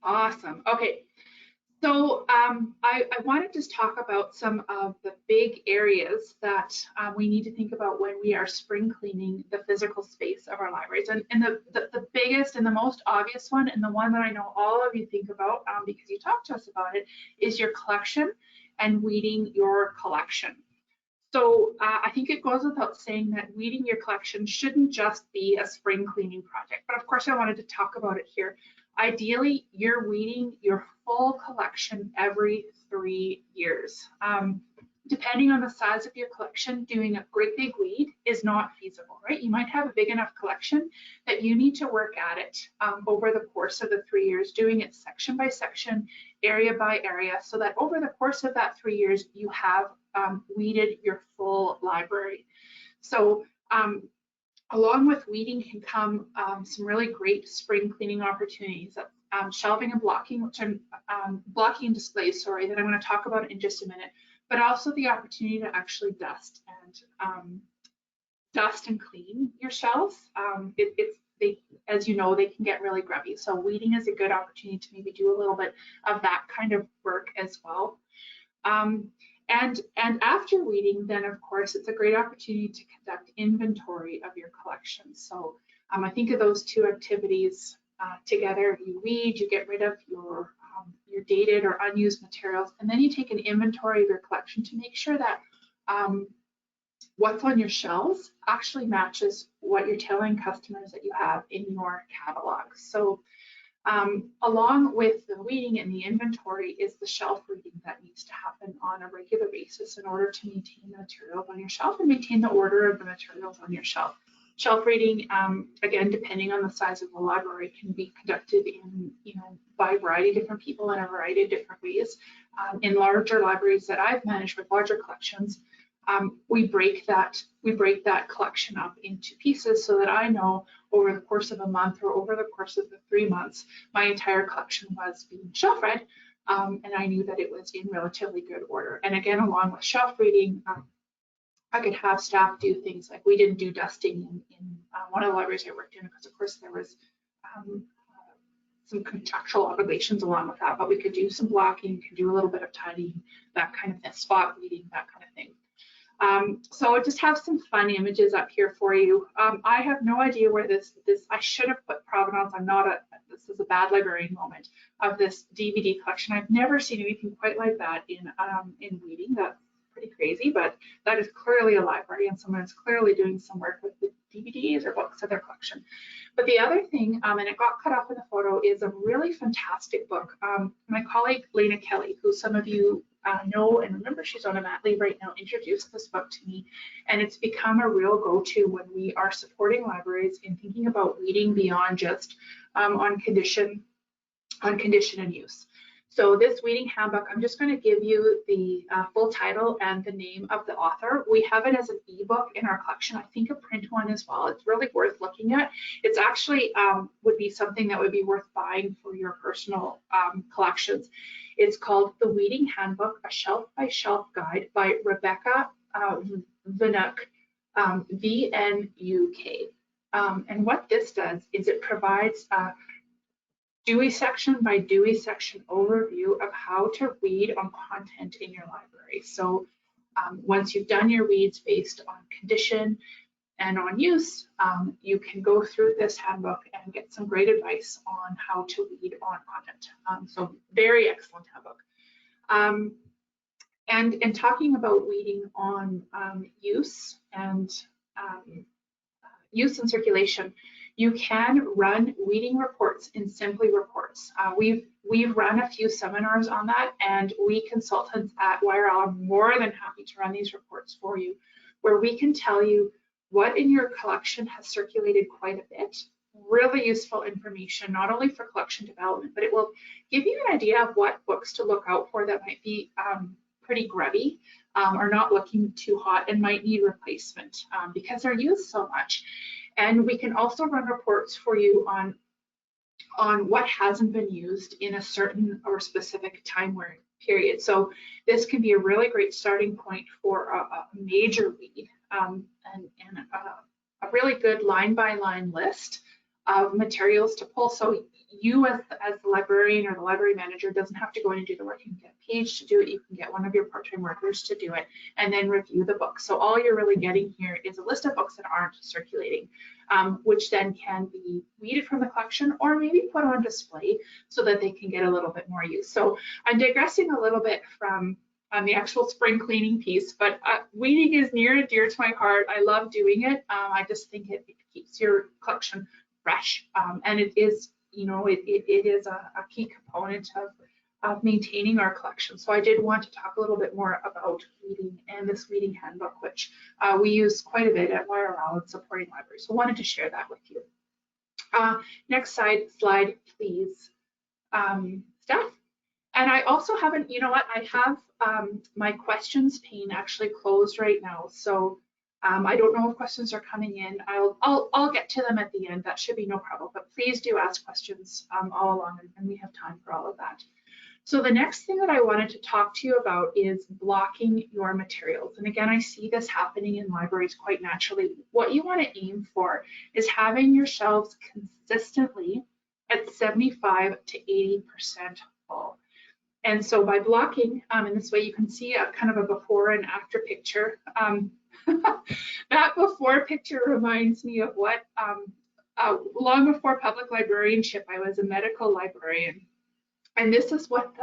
Awesome. Okay. So I want to just talk about some of the big areas that we need to think about when we are spring cleaning the physical space of our libraries. And the biggest and the most obvious one, and the one that I know all of you think about because you talk to us about it, is your collection and weeding your collection. So I think it goes without saying that weeding your collection shouldn't just be a spring cleaning project, but of course I wanted to talk about it here. Ideally, you're weeding your full collection every 3 years. Depending on the size of your collection, doing a great big weed is not feasible, right? You might have a big enough collection that you need to work at it over the course of the 3 years, doing it section by section, area by area, so that over the course of that 3 years, you have weeded your full library. So along with weeding can come some really great spring cleaning opportunities. Shelving and blocking, which I'm blocking and displays, sorry, that I'm going to talk about in just a minute, but also the opportunity to actually dust and clean your shelves. As you know, they can get really grubby. So weeding is a good opportunity to maybe do a little bit of that kind of work as well. And after weeding, then of course, it's a great opportunity to conduct inventory of your collection. So I think of those two activities together. You weed, you get rid of your dated or unused materials, and then you take an inventory of your collection to make sure that what's on your shelves actually matches what you're telling customers that you have in your catalog. So along with the weeding and the inventory is the shelf reading that needs to happen on a regular basis in order to maintain the materials on your shelf and maintain the order of the materials on your shelf. Shelf reading, again, depending on the size of the library, can be conducted in, by a variety of different people in a variety of different ways. In larger libraries that I've managed with larger collections, we break that collection up into pieces so that I know over the course of a month or over the course of the 3 months, my entire collection was being shelf read, and I knew that it was in relatively good order. And again, along with shelf reading, I could have staff do things like, we didn't do dusting in one of the libraries I worked in, because of course there was some contractual obligations along with that, but we could do some blocking, could do a little bit of tidying, that kind of thing, spot reading, that kind of thing. So I just have some fun images up here for you. I have no idea where this, I should have put provenance. This is a bad librarian moment of this DVD collection. I've never seen anything quite like that in reading. That's pretty crazy, but that is clearly a library, and someone is clearly doing some work with the DVDs or books of their collection. But the other thing, and it got cut off in the photo, is a really fantastic book. My colleague Lena Kelly, who some of you know and remember, she's on a mat leave right now, introduced this book to me, and it's become a real go-to when we are supporting libraries in thinking about reading beyond just on condition and use. So this Weeding Handbook, I'm just going to give you the full title and the name of the author. We have it as an ebook in our collection, I think a print one as well. It's really worth looking at. It's actually would be something that would be worth buying for your personal collections. It's called The Weeding Handbook, a Shelf-by-Shelf Guide by Rebecca Vinuk, V-N-U-K. And what this does is it provides Dewey section by Dewey section overview of how to read on content in your library. So once you've done your reads based on condition and on use, you can go through this handbook and get some great advice on how to read on content. So very excellent handbook. And talking about reading on use and circulation, you can run reading reports in Simply Reports. We've run a few seminars on that, and we consultants at YRL are more than happy to run these reports for you, where we can tell you what in your collection has circulated quite a bit. Really useful information, not only for collection development, but it will give you an idea of what books to look out for that might be pretty grubby or not looking too hot and might need replacement because they're used so much. And we can also run reports for you on what hasn't been used in a certain or specific time period. So this can be a really great starting point for a major read and a really good line-by-line list of materials to pull. So you as the librarian or the library manager doesn't have to go in and do the work. You can get a page to do it. You can get one of your part-time workers to do it and then review the book. So all you're really getting here is a list of books that aren't circulating, which then can be weeded from the collection or maybe put on display so that they can get a little bit more use. So I'm digressing a little bit from the actual spring cleaning piece, but weeding is near and dear to my heart. I love doing it. I just think it keeps your collection fresh, and it is, it is a key component of maintaining our collection. So I did want to talk a little bit more about weeding and this weeding handbook, which we use quite a bit at YRL and supporting libraries. So I wanted to share that with you. Next slide, please, Steph. And I also haven't, I have my questions pane actually closed right now. So I don't know if questions are coming in. I'll get to them at the end. That should be no problem. But please do ask questions all along, and we have time for all of that. So the next thing that I wanted to talk to you about is blocking your materials. And again, I see this happening in libraries quite naturally. What you want to aim for is having your shelves consistently at 75 to 80% full. And so by blocking, in this way you can see a kind of a before and after picture. That before picture reminds me of what, long before public librarianship, I was a medical librarian. And this is what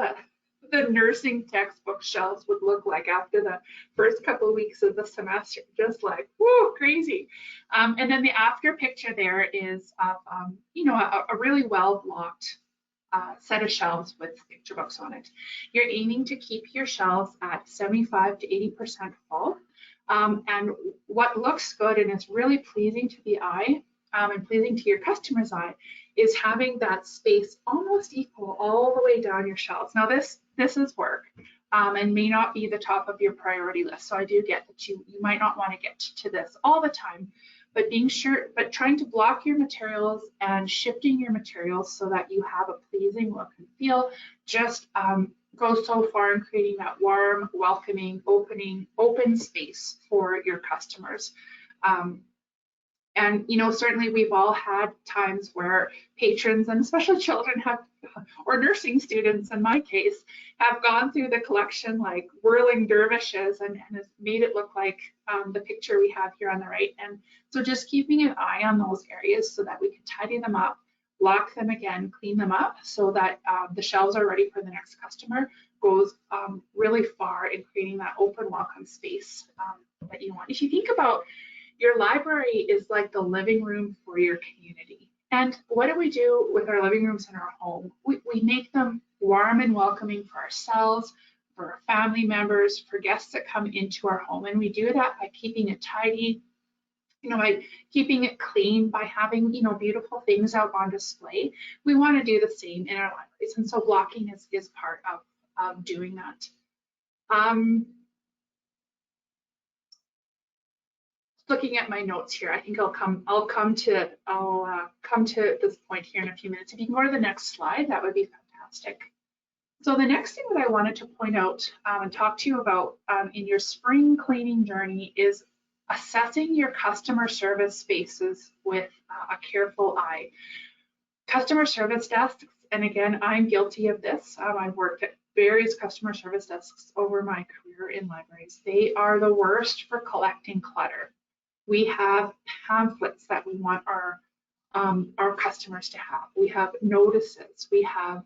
the nursing textbook shelves would look like after the first couple of weeks of the semester, just like, whoa, crazy. And then the after picture there is of, a really well-blocked set of shelves with picture books on it. You're aiming to keep your shelves at 75 to 80% full. And what looks good and is really pleasing to the eye and pleasing to your customer's eye is having that space almost equal all the way down your shelves. Now this is work and may not be the top of your priority list. So I do get that you might not want to get to this all the time, but trying to block your materials and shifting your materials so that you have a pleasing look and feel just goes so far in creating that warm, welcoming, open space for your customers. And, you know, certainly we've all had times where patrons and especially children have, or nursing students in my case, have gone through the collection like whirling dervishes and has made it look like the picture we have here on the right. And so just keeping an eye on those areas so that we can tidy them up, lock them again, clean them up so that the shelves are ready for the next customer goes really far in creating that open, welcome space that you want. If you think about your library is like the living room for your community. And what do we do with our living rooms in our home? We make them warm and welcoming for ourselves, for our family members, for guests that come into our home. And we do that by keeping it tidy, you know, by keeping it clean, by having, you know, beautiful things out on display. We want to do the same in our libraries. And so blocking is part of doing that. Looking at my notes here, I think I'll come to this point here in a few minutes. If you can go to the next slide, that would be fantastic. So the next thing that I wanted to point out and talk to you about in your spring cleaning journey is assessing your customer service spaces with a careful eye. Customer service desks, and again, I'm guilty of this. I've worked at various customer service desks over my career in libraries. They are the worst for collecting clutter. We have pamphlets that we want our customers to have. We have notices. We have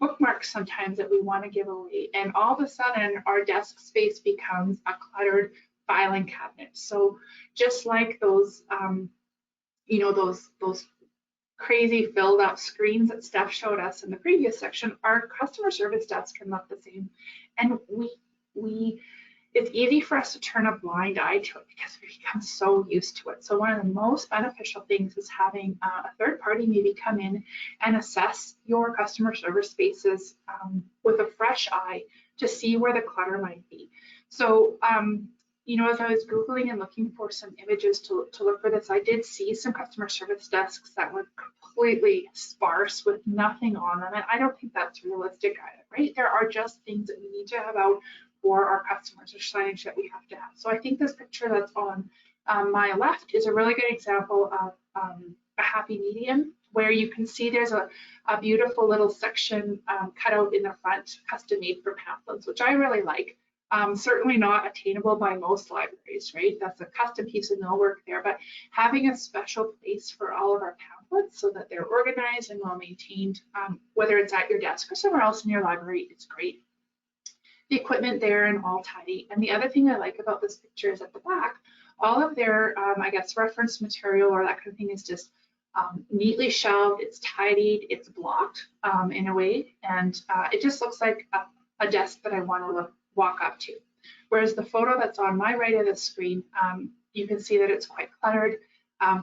bookmarks sometimes that we want to give away. And all of a sudden, our desk space becomes a cluttered filing cabinet. So just like those, you know, those crazy filled up screens that Steph showed us in the previous section, our customer service desk can look the same. And it's easy for us to turn a blind eye to it because we become so used to it. So one of the most beneficial things is having a third party maybe come in and assess your customer service spaces with a fresh eye to see where the clutter might be. So, you know, as I was Googling and looking for some images to look for this, I did see some customer service desks that were completely sparse with nothing on them. And I don't think that's realistic either, right? There are just things that we need to have out for our customers or signage that we have to have. So I think this picture that's on my left is a really good example of a happy medium where you can see there's a beautiful little section cut out in the front, custom made for pamphlets, which I really like. Certainly not attainable by most libraries, right? That's a custom piece of millwork there, but having a special place for all of our pamphlets so that they're organized and well maintained, whether it's at your desk or somewhere else in your library, it's great. The equipment there and all tidy. And the other thing I like about this picture is at the back, all of their, I guess, reference material or that kind of thing is just neatly shelved, it's tidied, it's blocked in a way, and it just looks like a desk that I want to walk up to. Whereas the photo that's on my right of the screen, you can see that it's quite cluttered,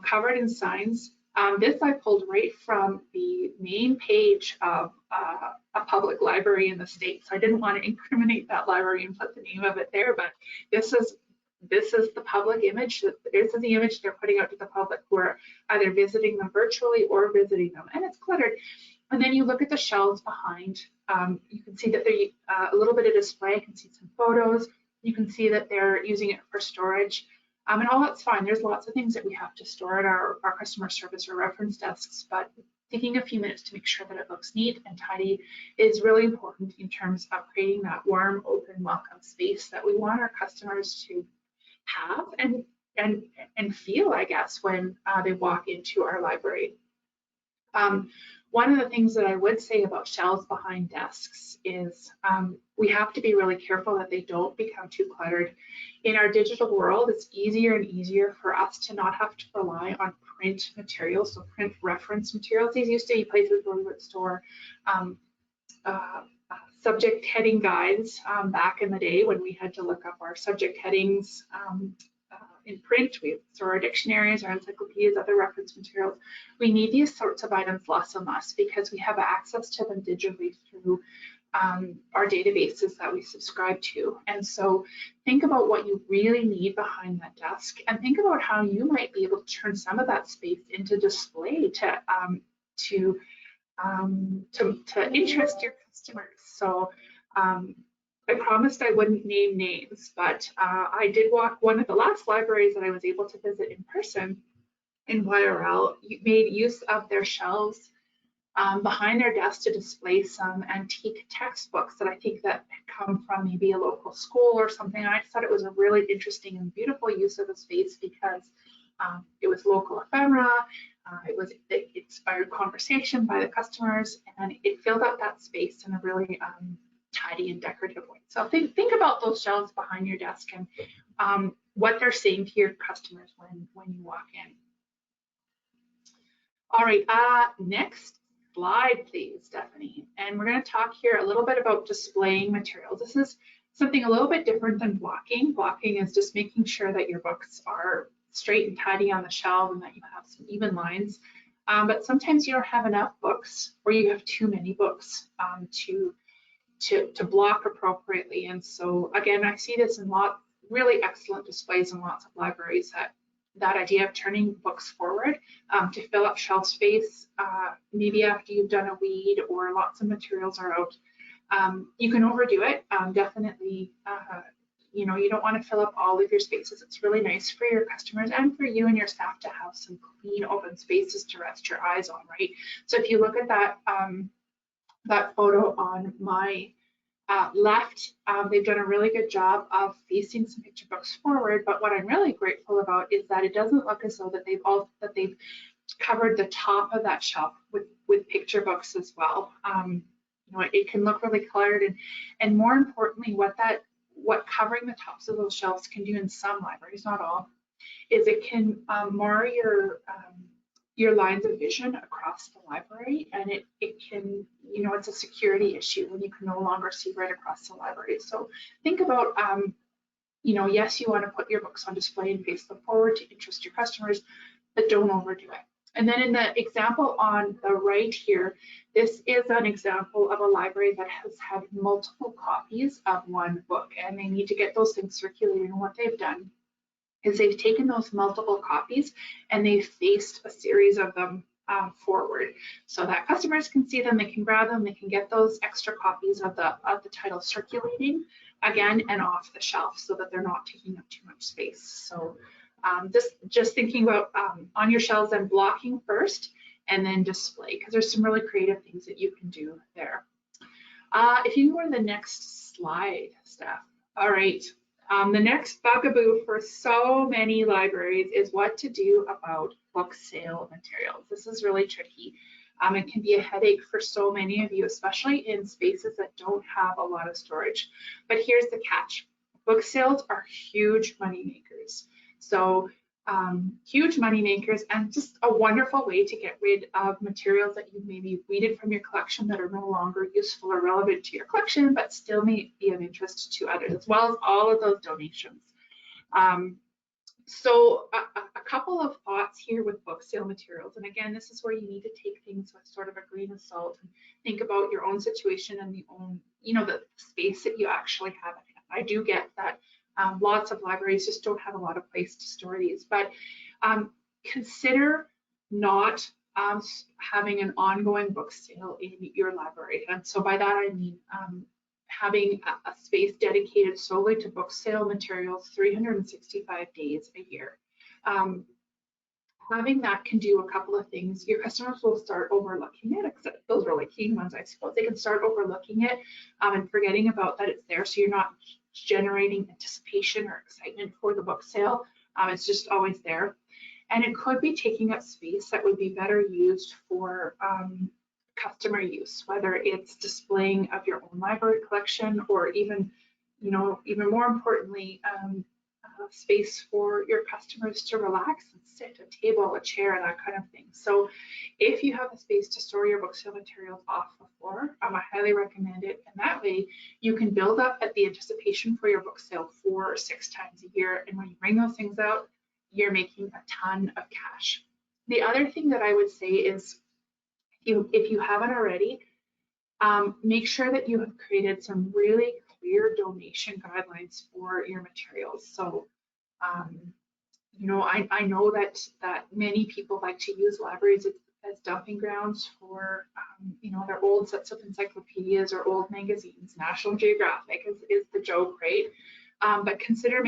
covered in signs. This I pulled right from the main page of a public library in the States. I didn't want to incriminate that library and put the name of it there, but this is the public image. This is the image they're putting out to the public who are either visiting them virtually or visiting them, and it's cluttered. And then you look at the shelves behind. You can see that there's a little bit of display. You can see some photos. You can see that they're using it for storage. And all that's fine. There's lots of things that we have to store at our customer service or reference desks, but taking a few minutes to make sure that it looks neat and tidy is really important in terms of creating that warm, open, welcome space that we want our customers to have and feel, I guess, when they walk into our library. One of the things that I would say about shelves behind desks is we have to be really careful that they don't become too cluttered. In our digital world, it's easier and easier for us to not have to rely on print materials, so print reference materials. These used to be places where we would store subject heading guides back in the day when we had to look up our subject headings in print. So our dictionaries, our encyclopedias, other reference materials. We need these sorts of items less and less because we have access to them digitally through our databases that we subscribe to. And so think about what you really need behind that desk and think about how you might be able to turn some of that space into display to interest your customers. So I promised I wouldn't name names, but I did walk one of the last libraries that I was able to visit in person in YRL, made use of their shelves behind their desk to display some antique textbooks that I think that come from maybe a local school or something. And I just thought it was a really interesting and beautiful use of the space because it was local ephemera, it inspired conversation by the customers, and it filled out that space in a really tidy and decorative way. So think about those shelves behind your desk and what they're saying to your customers when you walk in. All right, next slide, please, Stephanie. And we're going to talk here a little bit about displaying materials. This is something a little bit different than blocking. Blocking is just making sure that your books are straight and tidy on the shelf and that you have some even lines. But sometimes you don't have enough books or you have too many books to block appropriately. And so again, I see this in really excellent displays in lots of libraries, that idea of turning books forward to fill up shelf space, maybe after you've done a weed or lots of materials are out. You can overdo it, definitely. You don't want to fill up all of your spaces. It's really nice for your customers and for you and your staff to have some clean open spaces to rest your eyes on, right? So if you look at that photo on my left, they've done a really good job of facing some picture books forward, but what I'm really grateful about is that it doesn't look as though that they've covered the top of that shelf with picture books as well. It can look really cluttered, and more importantly, what covering the tops of those shelves can do in some libraries, not all, is it can mar your lines of vision across the library, and it can, it's a security issue when you can no longer see right across the library. So think about, yes, you want to put your books on display and face them forward to interest your customers, but don't overdo it. And then in the example on the right here, this is an example of a library that has had multiple copies of one book, and they need to get those things circulated. And what they've done is they've taken those multiple copies and they've faced a series of them forward so that customers can see them, they can grab them, they can get those extra copies of the title circulating again and off the shelf so that they're not taking up too much space. So just thinking about on your shelves and blocking first and then display, because there's some really creative things that you can do there. If you go to the next slide, Steph. All right. The next bugaboo for so many libraries is what to do about book sale materials. This is really tricky. It can be a headache for so many of you, especially in spaces that don't have a lot of storage. But here's the catch. Book sales are huge money makers. So huge money makers and just a wonderful way to get rid of materials that you maybe weeded from your collection that are no longer useful or relevant to your collection, but still may be of interest to others, as well as all of those donations. So a couple of thoughts here with book sale materials. And again, this is where you need to take things with sort of a grain of salt and think about your own situation and the space that you actually have. I do get that. Lots of libraries just don't have a lot of place to store these, but consider not having an ongoing book sale in your library. And so by that, I mean having a space dedicated solely to book sale materials 365 days a year. Having that can do a couple of things. Your customers will start overlooking it, except those are like keen ones, I suppose. They can start overlooking it and forgetting about that it's there, so you're not generating anticipation or excitement for the book sale. It's just always there. And it could be taking up space that would be better used for customer use, whether it's displaying of your own library collection or even more importantly, space for your customers to relax and sit, a table, a chair, that kind of thing. So if you have a space to store your book sale materials off the floor, I highly recommend it. And that way you can build up at the anticipation for your book sale 4 or 6 times a year. And when you bring those things out, you're making a ton of cash. The other thing that I would say is if you haven't already, make sure that you have created some really clear donation guidelines for your materials. So, you know, I know that many people like to use libraries as dumping grounds for, you know, their old sets of encyclopedias or old magazines. National Geographic is the joke, right? But consider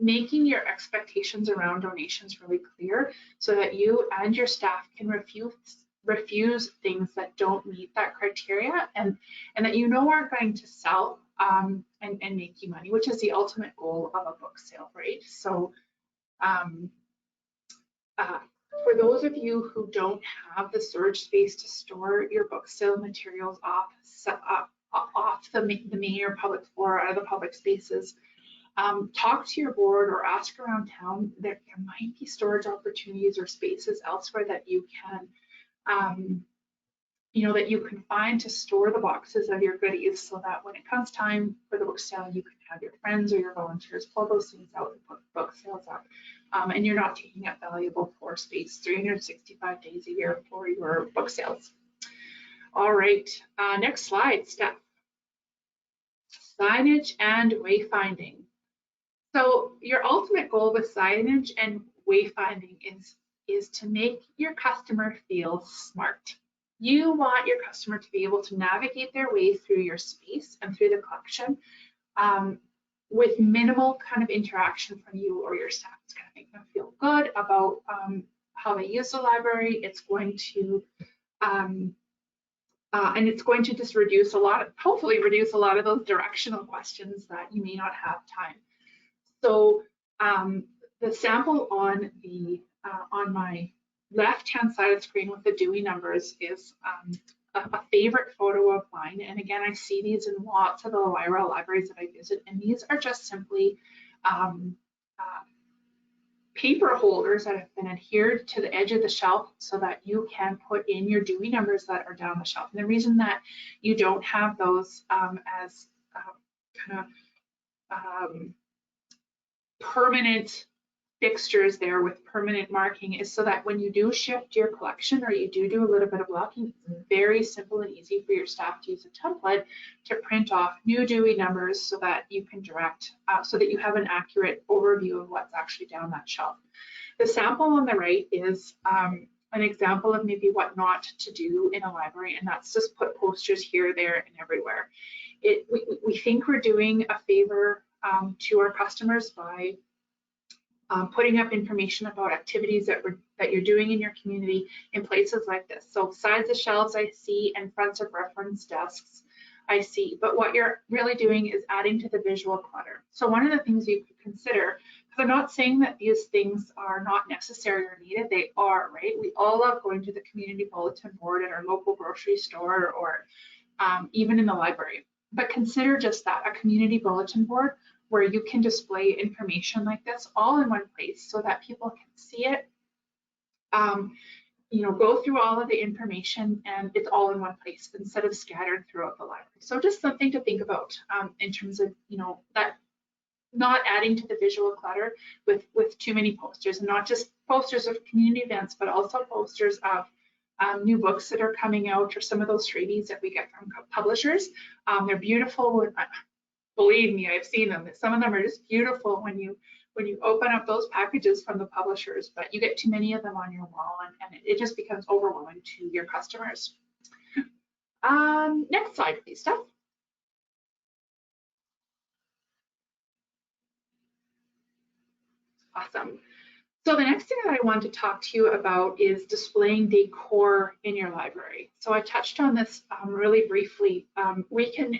making your expectations around donations really clear so that you and your staff can refuse things that don't meet that criteria and that you know aren't going to sell and make you money, which is the ultimate goal of a book sale, right? So for those of you who don't have the storage space to store your book sale materials off the main or public floor, out of the public spaces, talk to your board or ask around town. There might be storage opportunities or spaces elsewhere that you can, you know, that you can find to store the boxes of your goodies so that when it comes time for the book sale, you can have your friends or your volunteers pull those things out and put book sales up. And you're not taking up valuable floor space 365 days a year for your book sales. All right, next slide, Steph. Signage and wayfinding. So your ultimate goal with signage and wayfinding is to make your customer feel smart. You want your customer to be able to navigate their way through your space and through the collection with minimal kind of interaction from you or your staff. It's going to make them feel good about how they use the library. It's going to and it's going to just reduce hopefully reduce a lot of those directional questions that you may not have time. So the sample on my left-hand side of the screen with the Dewey numbers is a favorite photo of mine. And again, I see these in lots of the YRL libraries that I visit, and these are just simply paper holders that have been adhered to the edge of the shelf so that you can put in your Dewey numbers that are down the shelf. And the reason that you don't have those as kind of permanent fixtures there with permanent marking is so that when you do shift your collection or you do a little bit of blocking, it's very simple and easy for your staff to use a template to print off new Dewey numbers so that you can direct, so that you have an accurate overview of what's actually down that shelf. The sample on the right is an example of maybe what not to do in a library, and that's just put posters here, there, and everywhere. We think we're doing a favor to our customers by putting up information about activities that you're doing in your community in places like this. So sides of shelves I see and fronts of reference desks I see, but what you're really doing is adding to the visual clutter. So one of the things you could consider, because I'm not saying that these things are not necessary or needed, they are, right? We all love going to the community bulletin board at our local grocery store or even in the library. But consider just that, a community bulletin board where you can display information like this all in one place so that people can see it, you know, go through all of the information and it's all in one place instead of scattered throughout the library. So just something to think about in terms of, you know, that not adding to the visual clutter with too many posters, and not just posters of community events, but also posters of new books that are coming out or some of those freebies that we get from publishers. They're beautiful. Believe me, I've seen them. Some of them are just beautiful when you open up those packages from the publishers, but you get too many of them on your wall and it just becomes overwhelming to your customers. Next slide, please, Steph. Awesome. So the next thing that I want to talk to you about is displaying decor in your library. So I touched on this really briefly. We can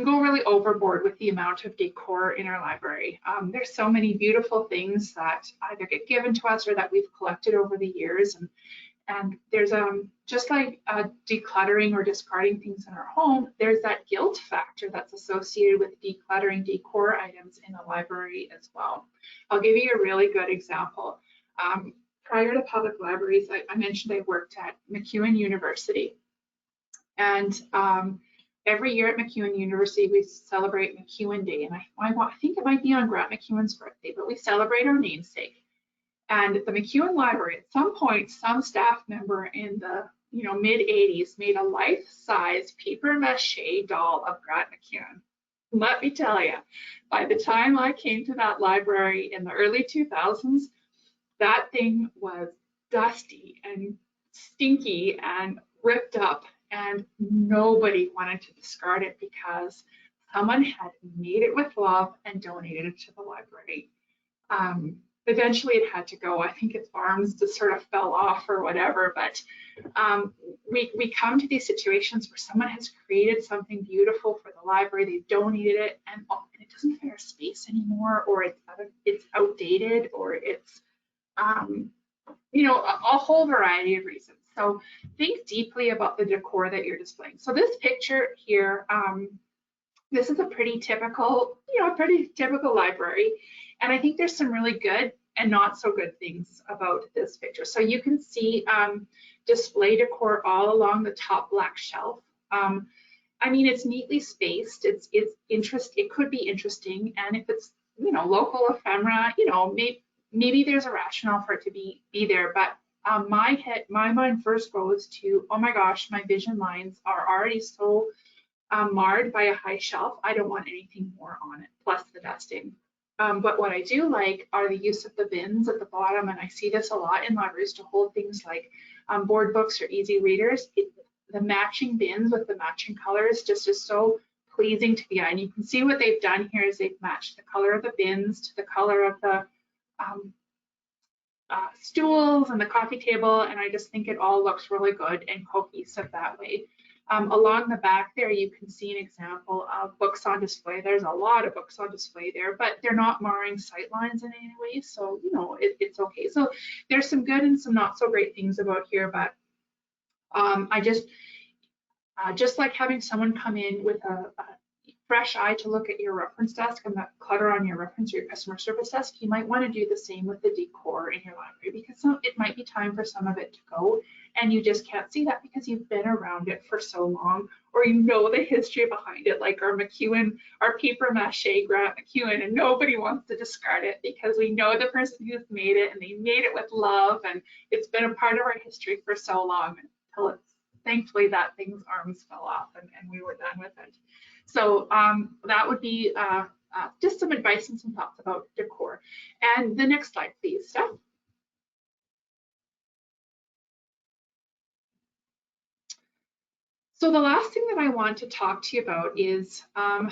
go really overboard with the amount of decor in our library. There's so many beautiful things that either get given to us or that we've collected over the years, And there's just like decluttering or discarding things in our home, there's that guilt factor that's associated with decluttering decor items in the library as well. I'll give you a really good example. Prior to public libraries, I mentioned I worked at MacEwan University. And every year at MacEwan University, we celebrate MacEwan Day. And I think it might be on Grant MacEwan's birthday, but we celebrate our namesake. And at the MacEwan Library, at some point, some staff member in the mid 80s made a life-size paper mache doll of Grant MacEwan. Let me tell you, by the time I came to that library in the early 2000s, that thing was dusty and stinky and ripped up, and nobody wanted to discard it because someone had made it with love and donated it to the library. Eventually it had to go. I think its arms just sort of fell off or whatever, but we come to these situations where someone has created something beautiful for the library, they've donated it, and it doesn't fit our space anymore, or it's outdated, or it's a whole variety of reasons. So think deeply about the decor that you're displaying. So this picture here, this is a pretty typical library. And I think there's some really good and not so good things about this picture. So you can see display decor all along the top black shelf. I mean, it's neatly spaced. It could be interesting. And if it's, local ephemera, maybe there's a rationale for it to be there. But my mind first goes to, oh my gosh, my vision lines are already so marred by a high shelf. I don't want anything more on it, plus the dusting. But what I do like are the use of the bins at the bottom, and I see this a lot in libraries to hold things like board books or easy readers. The matching bins with the matching colors just is so pleasing to the eye. And you can see what they've done here is they've matched the color of the bins to the color of the stools and the coffee table, and I just think it all looks really good and cohesive that way. Along the back there, you can see an example of books on display. There's a lot of books on display there, but they're not marring sight lines in any way, so it's okay. So there's some good and some not so great things about here, but I just like having someone come in with a fresh eye to look at your reference desk and the clutter on your reference or your customer service desk, you might want to do the same with the decor in your library, because it might be time for some of it to go, and you just can't see that because you've been around it for so long, or the history behind it, like our paper mache Grant MacEwan, and nobody wants to discard it because we know the person who's made it and they made it with love, and it's been a part of our history for so long until thankfully that thing's arms fell off and we were done with it. So that would be just some advice and some thoughts about decor. And the next slide, please, Steph. So the last thing that I want to talk to you about is, I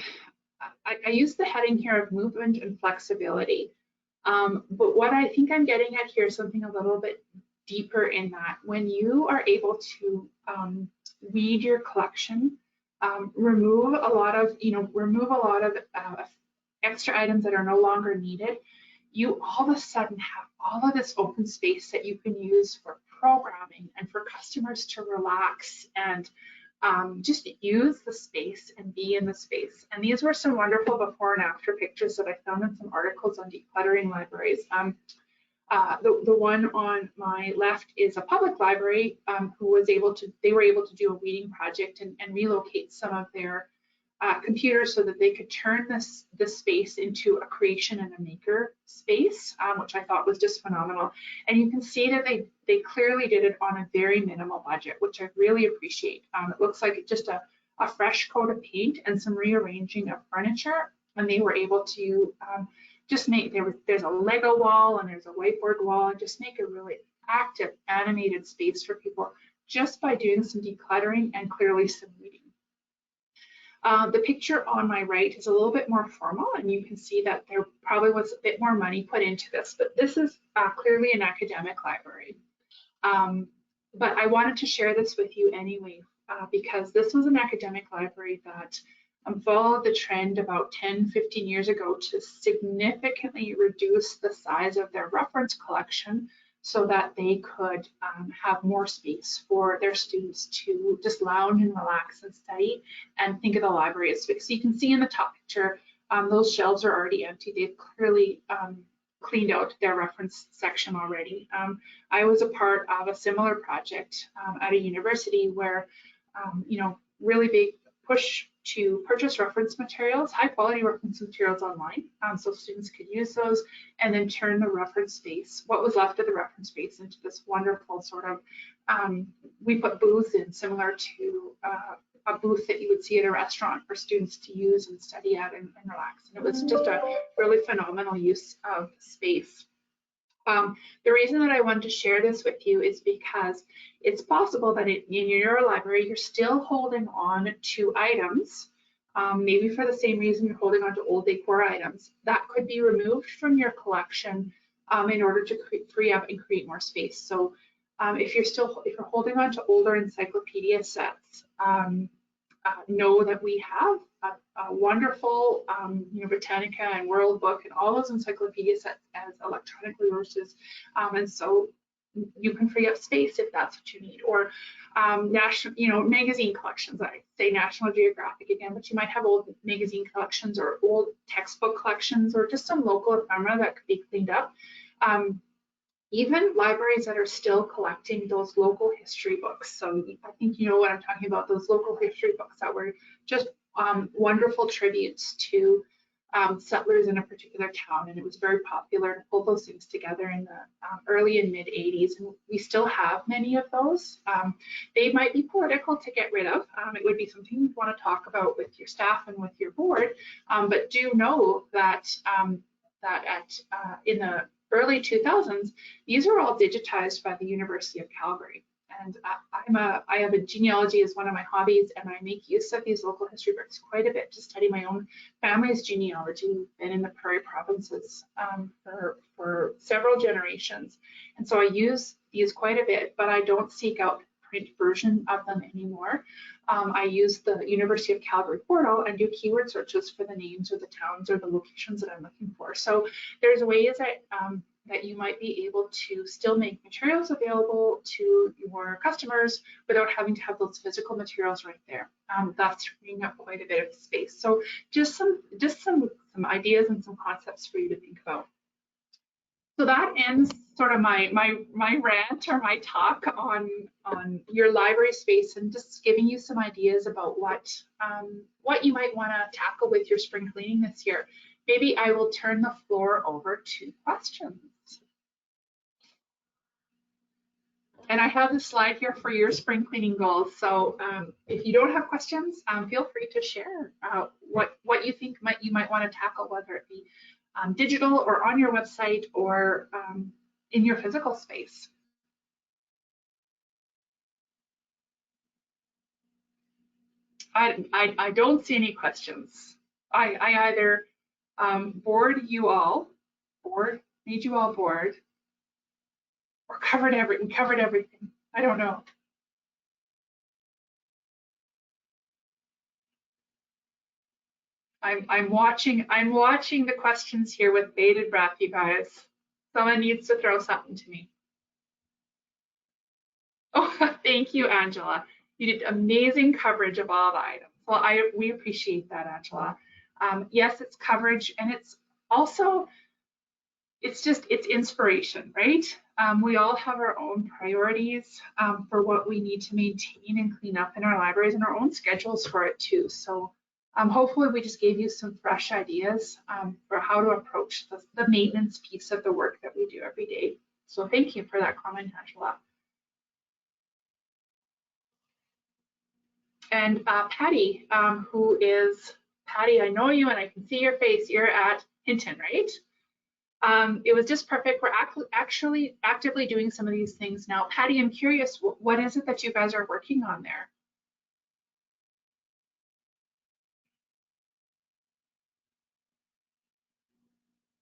use the heading here of movement and flexibility. But what I think I'm getting at here is something a little bit deeper in that. When you are able to weed your collection, remove a lot of extra items that are no longer needed, you all of a sudden have all of this open space that you can use for programming and for customers to relax and just use the space and be in the space. And these were some wonderful before and after pictures that I found in some articles on decluttering libraries. The one on my left is a public library who was able to do a weeding project and relocate some of their computers so that they could turn this space into a creation and a maker space, which I thought was just phenomenal. And you can see that they clearly did it on a very minimal budget, which I really appreciate. It looks like just a fresh coat of paint and some rearranging of furniture, and they were able to just make, there's a Lego wall and there's a whiteboard wall, and just make a really active, animated space for people just by doing some decluttering and clearly some weeding. The picture on my right is a little bit more formal, and you can see that there probably was a bit more money put into this, but this is clearly an academic library. But I wanted to share this with you anyway, because this was an academic library that followed the trend about 10, 15 years ago to significantly reduce the size of their reference collection so that they could have more space for their students to just lounge and relax and study and think of the library as space. So you can see in the top picture, those shelves are already empty. They've clearly cleaned out their reference section already. I was a part of a similar project at a university where, really big push to purchase reference materials, high quality reference materials online, so students could use those and then turn the reference space, what was left of the reference space, into this wonderful sort of, we put booths in similar to a booth that you would see at a restaurant for students to use and study at and relax. And it was just a really phenomenal use of space. The reason that I wanted to share this with you is because it's possible that in your library, you're still holding on to items, maybe for the same reason you're holding on to old decor items, that could be removed from your collection in order to free up and create more space. So if you're holding on to older encyclopedia sets, know that we have a wonderful Britannica and World Book and all those encyclopedia sets as electronic resources, and so you can free up space if that's what you need. Or national, magazine collections. I say National Geographic again, but you might have old magazine collections or old textbook collections or just some local ephemera that could be cleaned up. Even libraries that are still collecting those local history books. So I think you know what I'm talking about, those local history books that were just wonderful tributes to settlers in a particular town. And it was very popular to pull those things together in the early and mid 80s. And we still have many of those. They might be political to get rid of. It would be something you'd want to talk about with your staff and with your board. But do know that, in the early 2000s, these are all digitized by the University of Calgary. And I have a genealogy as one of my hobbies, and I make use of these local history books quite a bit to study my own family's genealogy. We've been in the Prairie provinces for several generations. And so I use these quite a bit, but I don't seek out print version of them anymore. I use the University of Calgary portal and do keyword searches for the names or the towns or the locations that I'm looking for. So there's ways that you might be able to still make materials available to your customers without having to have those physical materials right there. That's freeing up quite a bit of space. So just some ideas and some concepts for you to think about. So that ends sort of my rant or my talk on your library space, and just giving you some ideas about what you might want to tackle with your spring cleaning this year. Maybe I will turn the floor over to questions. And I have the slide here for your spring cleaning goals. So if you don't have questions, feel free to share what you think you might want to tackle, whether it be digital or on your website or in your physical space. I don't see any questions. I either made you all bored, or covered everything. I don't know. I'm watching the questions here with bated breath, you guys. Someone needs to throw something to me. Oh, thank you, Angela. You did amazing coverage of all the items. Well, we appreciate that, Angela. Yes, it's coverage, and it's also, it's inspiration, right? We all have our own priorities for what we need to maintain and clean up in our libraries, and our own schedules for it too. So hopefully we just gave you some fresh ideas for how to approach the maintenance piece of the work that we do every day. So thank you for that comment, Angela. And Patty, Patty, I know you and I can see your face. You're at Hinton, right? It was just perfect. We're actually actively doing some of these things now. Patty, I'm curious, what is it that you guys are working on there?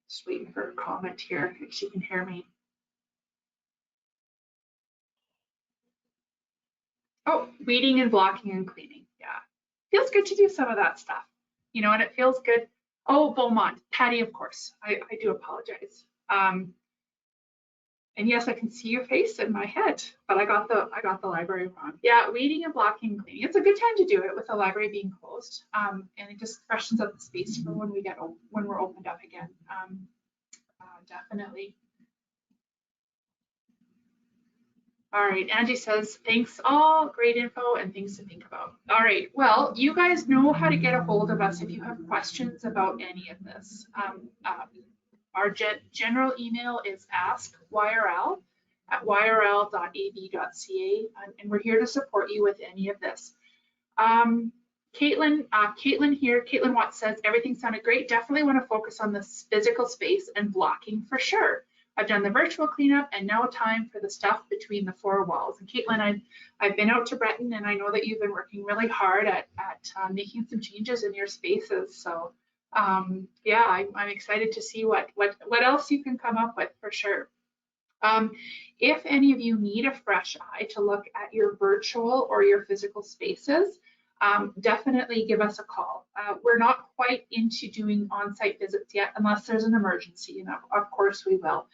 Just waiting for a comment here if she can hear me. Oh, weeding and blocking and cleaning. Yeah, feels good to do some of that stuff, and it feels good. Oh, Beaumont, Patty, of course. I do apologize. And yes, I can see your face in my head, but I got the library wrong. Yeah, weeding and blocking and cleaning. It's a good time to do it with the library being closed, and it just freshens up the space for when we're opened up again. Definitely. All right, Angie says, thanks all, great info and things to think about. All right, well, you guys know how to get a hold of us if you have questions about any of this. Our general email is askyrl@yrl.ab.ca, and we're here to support you with any of this. Caitlin here, Caitlin Watts says, everything sounded great. Definitely want to focus on this physical space and blocking for sure. I've done the virtual cleanup and now time for the stuff between the four walls. And Caitlin, I've been out to Breton and I know that you've been working really hard at making some changes in your spaces. So yeah, I'm excited to see what else you can come up with for sure. If any of you need a fresh eye to look at your virtual or your physical spaces, definitely give us a call. We're not quite into doing on-site visits yet unless there's an emergency, and of course we will.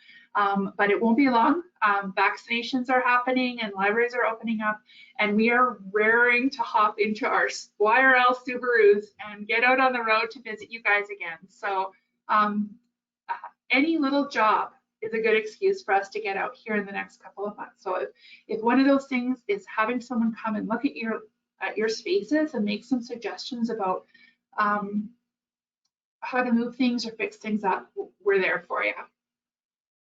But it won't be long. Vaccinations are happening and libraries are opening up, and we are raring to hop into our YRL Subarus and get out on the road to visit you guys again. So any little job is a good excuse for us to get out here in the next couple of months. So if one of those things is having someone come and look at your spaces and make some suggestions about how to move things or fix things up, we're there for you.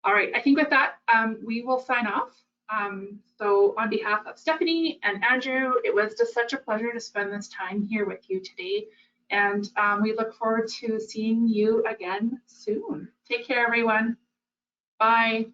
All right, I think with that, we will sign off. So on behalf of Stephanie and Andrew, it was just such a pleasure to spend this time here with you today. And we look forward to seeing you again soon. Take care, everyone. Bye.